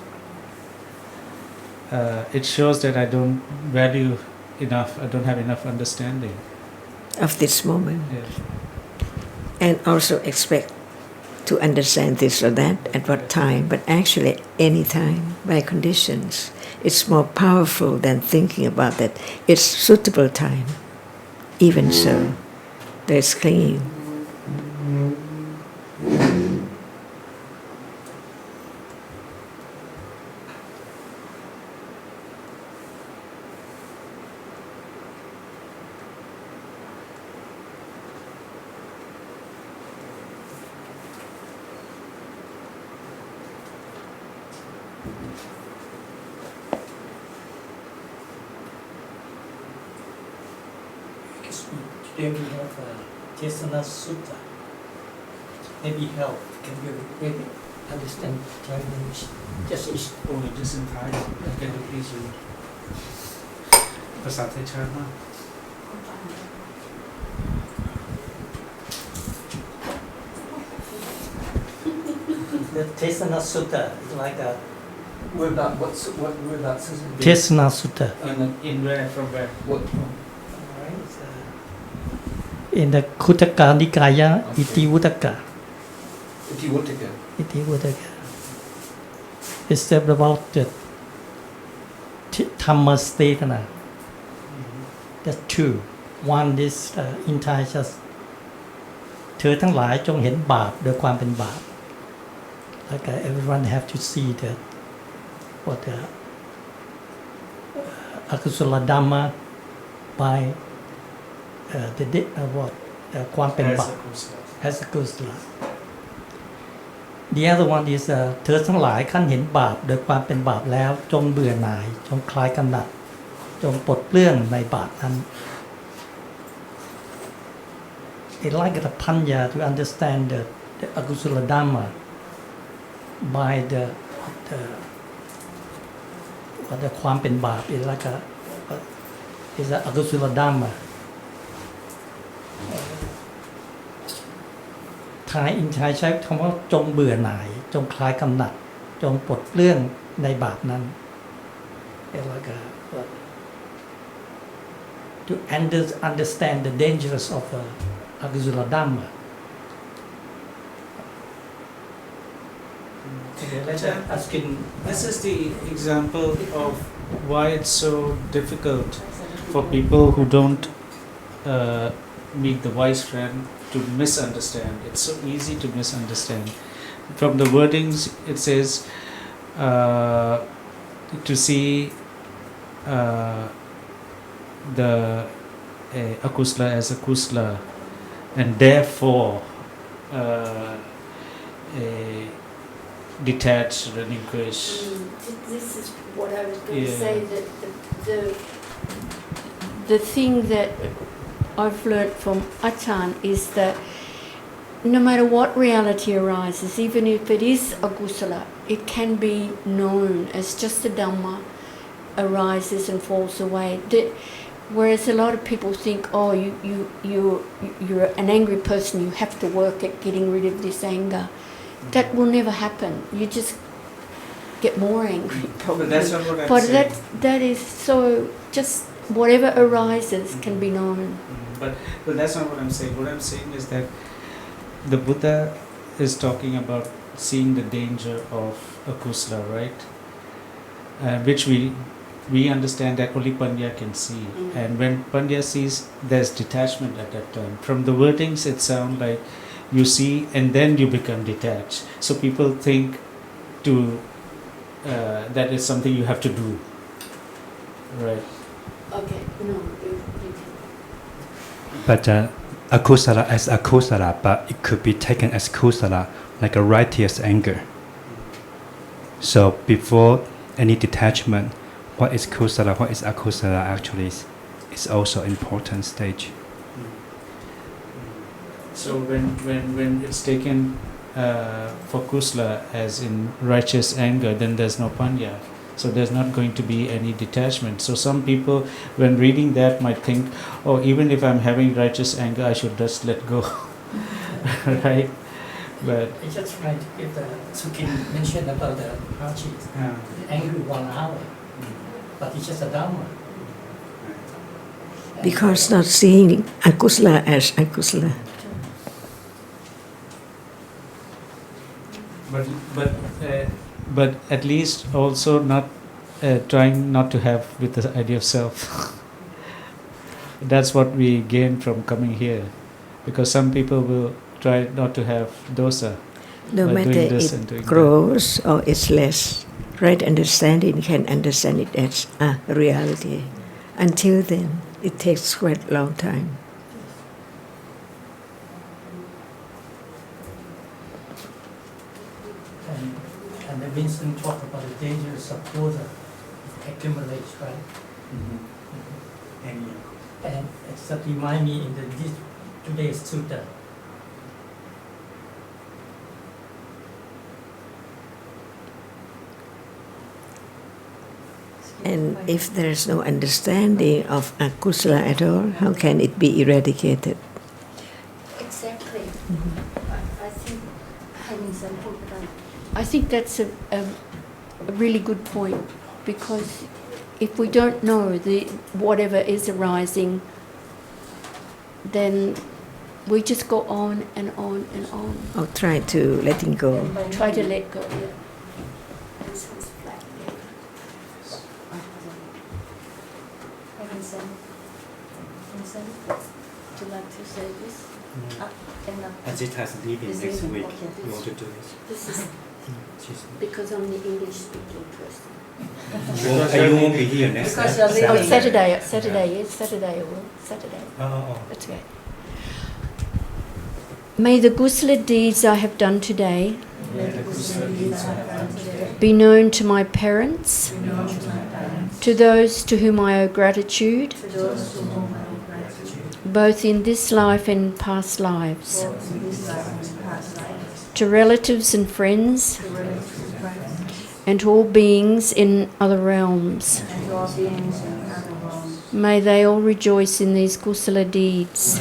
it shows that I don't value enough, I don't have enough understanding
of this moment.
Yeah.
And also expect to understand this or that at what time, but actually any time by conditions. It's more powerful than thinking about that. It's suitable time. Even so, there's clinging.
Today we have Tesana Sutta. Maybe help. Can you maybe understand Thai language? Just
in Thai. Can you please read? ภาษาไทยชัดมาก
The Tesana Sutta is like a
Where that, what where that's
Tesana Sutta.
In where, from where?
What?
In the Khuttaka Nikaya Itivuttaka.
Itivuttaka.
Itivuttaka. It's about the Dhamma statement. There's two. One is in Thai just เธอทั้งหลายจงเห็นบาปโดยความเป็นบาป Like everyone have to see that what the akusala dhamma by what ความเป็นบาป as a kusala. The other one is เธอทั้งหลายขั้นเห็นบาปโดยความเป็นบาปแล้วจงเบื่อหน่ายจงคลายกำหนัดจงปลดเปลื้องในบาปนั้น It's like the panya to understand the akusala dhamma by the ความเป็นบาป is like is a akusala dhamma. Thai in Thai ใช้คำว่าจงเบื่อหน่ายจงคลายกำหนัดจงปลดเปลื้องในบาปนั้น It's like to understand the dangers of akusala dhamma.
This is the example of why it's so difficult for people who don't meet the wise friend to misunderstand. It's so easy to misunderstand. From the wordings, it says to see the akusla as a kusla, and therefore detach, relinquish.
This is what I was going to say, that the thing that I've learnt from Ajarn is that no matter what reality arises, even if it is akusala, it can be known as just the Dhamma arises and falls away. Whereas a lot of people think, oh, you're an angry person, you have to work at getting rid of this anger. That will never happen. You just get more angry, probably.
But that's not what I'm
but
saying.
that is so, just whatever arises can be known.
But that's not what I'm saying. What I'm saying is that the Buddha is talking about seeing the danger of akusala, right? Which we understand that only Panya can see. And when Panya sees, there's detachment at that time. From the wordings, it sounds like you see and then you become detached. So people think that is something you have to do, right?
Okay, no, you can.
But akusala as akusala, but it could be taken as kusala, like a righteous anger. So before any detachment, what is kusala, what is akusala actually is also important stage.
So when it's taken for kusala as in righteous anger, then there's no panya. So there's not going to be any detachment. So some people, when reading that, might think, oh, even if I'm having righteous anger, I should just let go, right? But
I just trying to get the Sujin mentioned about the hardships, angry 1 hour, but it's just a Dhamma.
Because not seeing akusala as akusala.
but at least also not trying not to have with the idea of self. That's what we gain from coming here, because some people will try not to have dosa.
No
by
matter
doing this and doing
it grows or it's less, right understanding can understand it as a reality. Until then, it takes quite a long time.
And the Vincent talked about the dangers of water accumulates, right? And it just remind me in this today's sutta.
And if there's no understanding of akusala at all, how can it be eradicated?
Exactly. I think that's a really good point, because if we don't know whatever is arising, then we just go on and on and on.
Or try to letting go.
Try to let go. Yeah. This one's flat.
Vincent, would you like to say this?
Ajita's leaving
Is
next
it-
week.
okay.
You want to do this?
This is because I'm the English speaking person.
You won't be here next
Because
time.
you're
Oh,
leaving.
Saturday, yes, Saturday I will. Saturday.
Oh.
That's okay. May the Kusala deeds I have done today be known to my parents, to those to whom I owe gratitude, both in this life and past lives, to relatives and friends, and to all beings in other realms. May they all rejoice in these Kusala deeds.